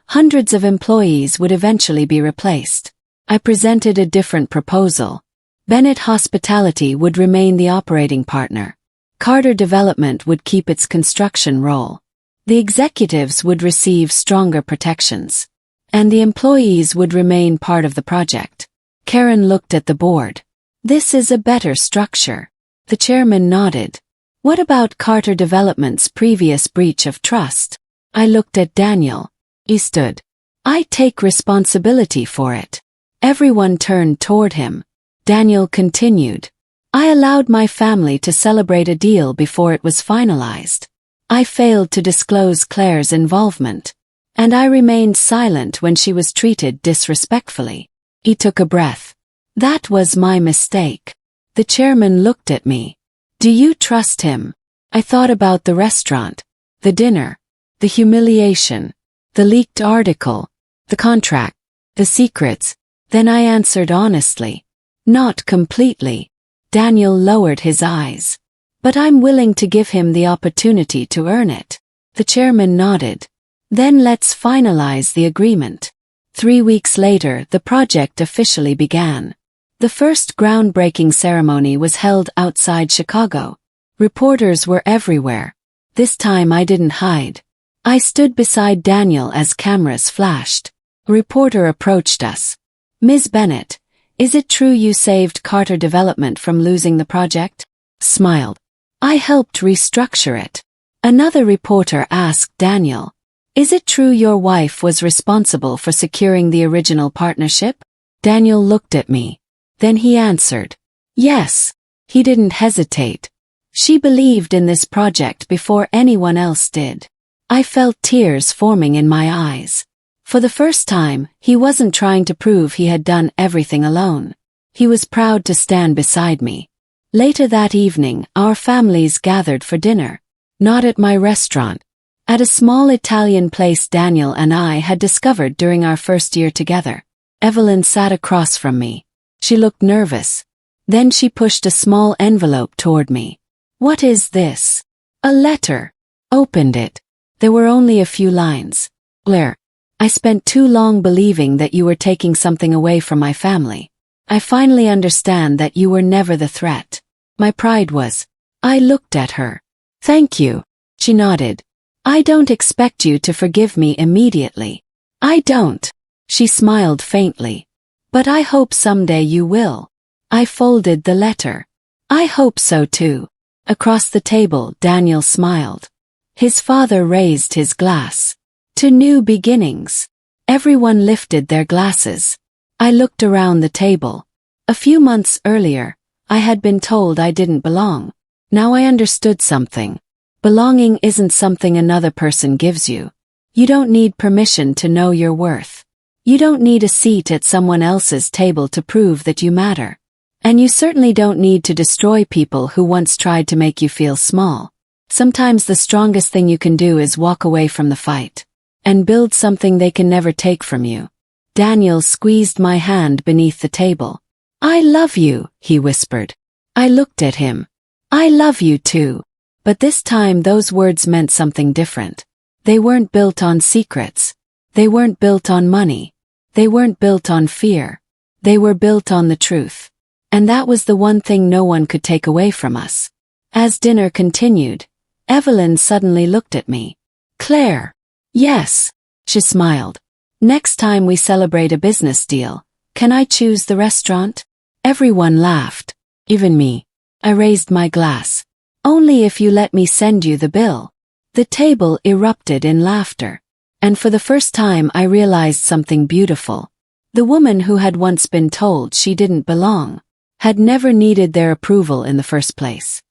hundreds of employees would eventually be replaced. I presented a different proposal. Bennett Hospitality would remain the operating partner. Carter Development would keep its construction role. The executives would receive stronger protections. And the employees would remain part of the project. Karen looked at the board. This is a better structure. The chairman nodded. What about Carter Development's previous breach of trust? I looked at Daniel. He stood. I take responsibility for it. Everyone turned toward him. Daniel continued. I allowed my family to celebrate a deal before it was finalized. I failed to disclose Claire's involvement. And I remained silent when she was treated disrespectfully. He took a breath. That was my mistake. The chairman looked at me. Do you trust him? I thought about the restaurant, the dinner, the humiliation, the leaked article, the contract, the secrets. Then I answered honestly. Not completely. Daniel lowered his eyes. But I'm willing to give him the opportunity to earn it. The chairman nodded. Then let's finalize the agreement. 3 weeks later, the project officially began. The first groundbreaking ceremony was held outside Chicago. Reporters were everywhere. This time I didn't hide. I stood beside Daniel as cameras flashed. A reporter approached us. Ms. Bennett, is it true you saved Carter Development from losing the project? Smiled. I helped restructure it. Another reporter asked Daniel. Is it true your wife was responsible for securing the original partnership? Daniel looked at me. Then he answered. Yes. He didn't hesitate. She believed in this project before anyone else did. I felt tears forming in my eyes. For the first time, he wasn't trying to prove he had done everything alone. He was proud to stand beside me. Later that evening, our families gathered for dinner. Not at my restaurant. At a small Italian place Daniel and I had discovered during our first year together. Evelyn sat across from me. She looked nervous. Then she pushed a small envelope toward me. "What is this?" "A letter." Opened it. There were only a few lines. "Blair, I spent too long believing that you were taking something away from my family. I finally understand that you were never the threat. My pride was." I looked at her. "Thank you." She nodded. "I don't expect you to forgive me immediately." "I don't." She smiled faintly. "But I hope someday you will." I folded the letter. "I hope so too." Across the table, Daniel smiled. His father raised his glass. "To new beginnings." Everyone lifted their glasses. I looked around the table. A few months earlier, I had been told I didn't belong. Now I understood something. Belonging isn't something another person gives you. You don't need permission to know your worth. You don't need a seat at someone else's table to prove that you matter. And you certainly don't need to destroy people who once tried to make you feel small. Sometimes the strongest thing you can do is walk away from the fight and build something they can never take from you. Daniel squeezed my hand beneath the table. "I love you," he whispered. I looked at him. "I love you too." But this time those words meant something different. They weren't built on secrets. They weren't built on money. They weren't built on fear. They were built on the truth. And that was the one thing no one could take away from us. As dinner continued, Evelyn suddenly looked at me. "Claire." "Yes," she smiled. "Next time we celebrate a business deal, can I choose the restaurant?" Everyone laughed. Even me. I raised my glass. "Only if you let me send you the bill." The table erupted in laughter. And for the first time I realized something beautiful. The woman who had once been told she didn't belong had never needed their approval in the first place.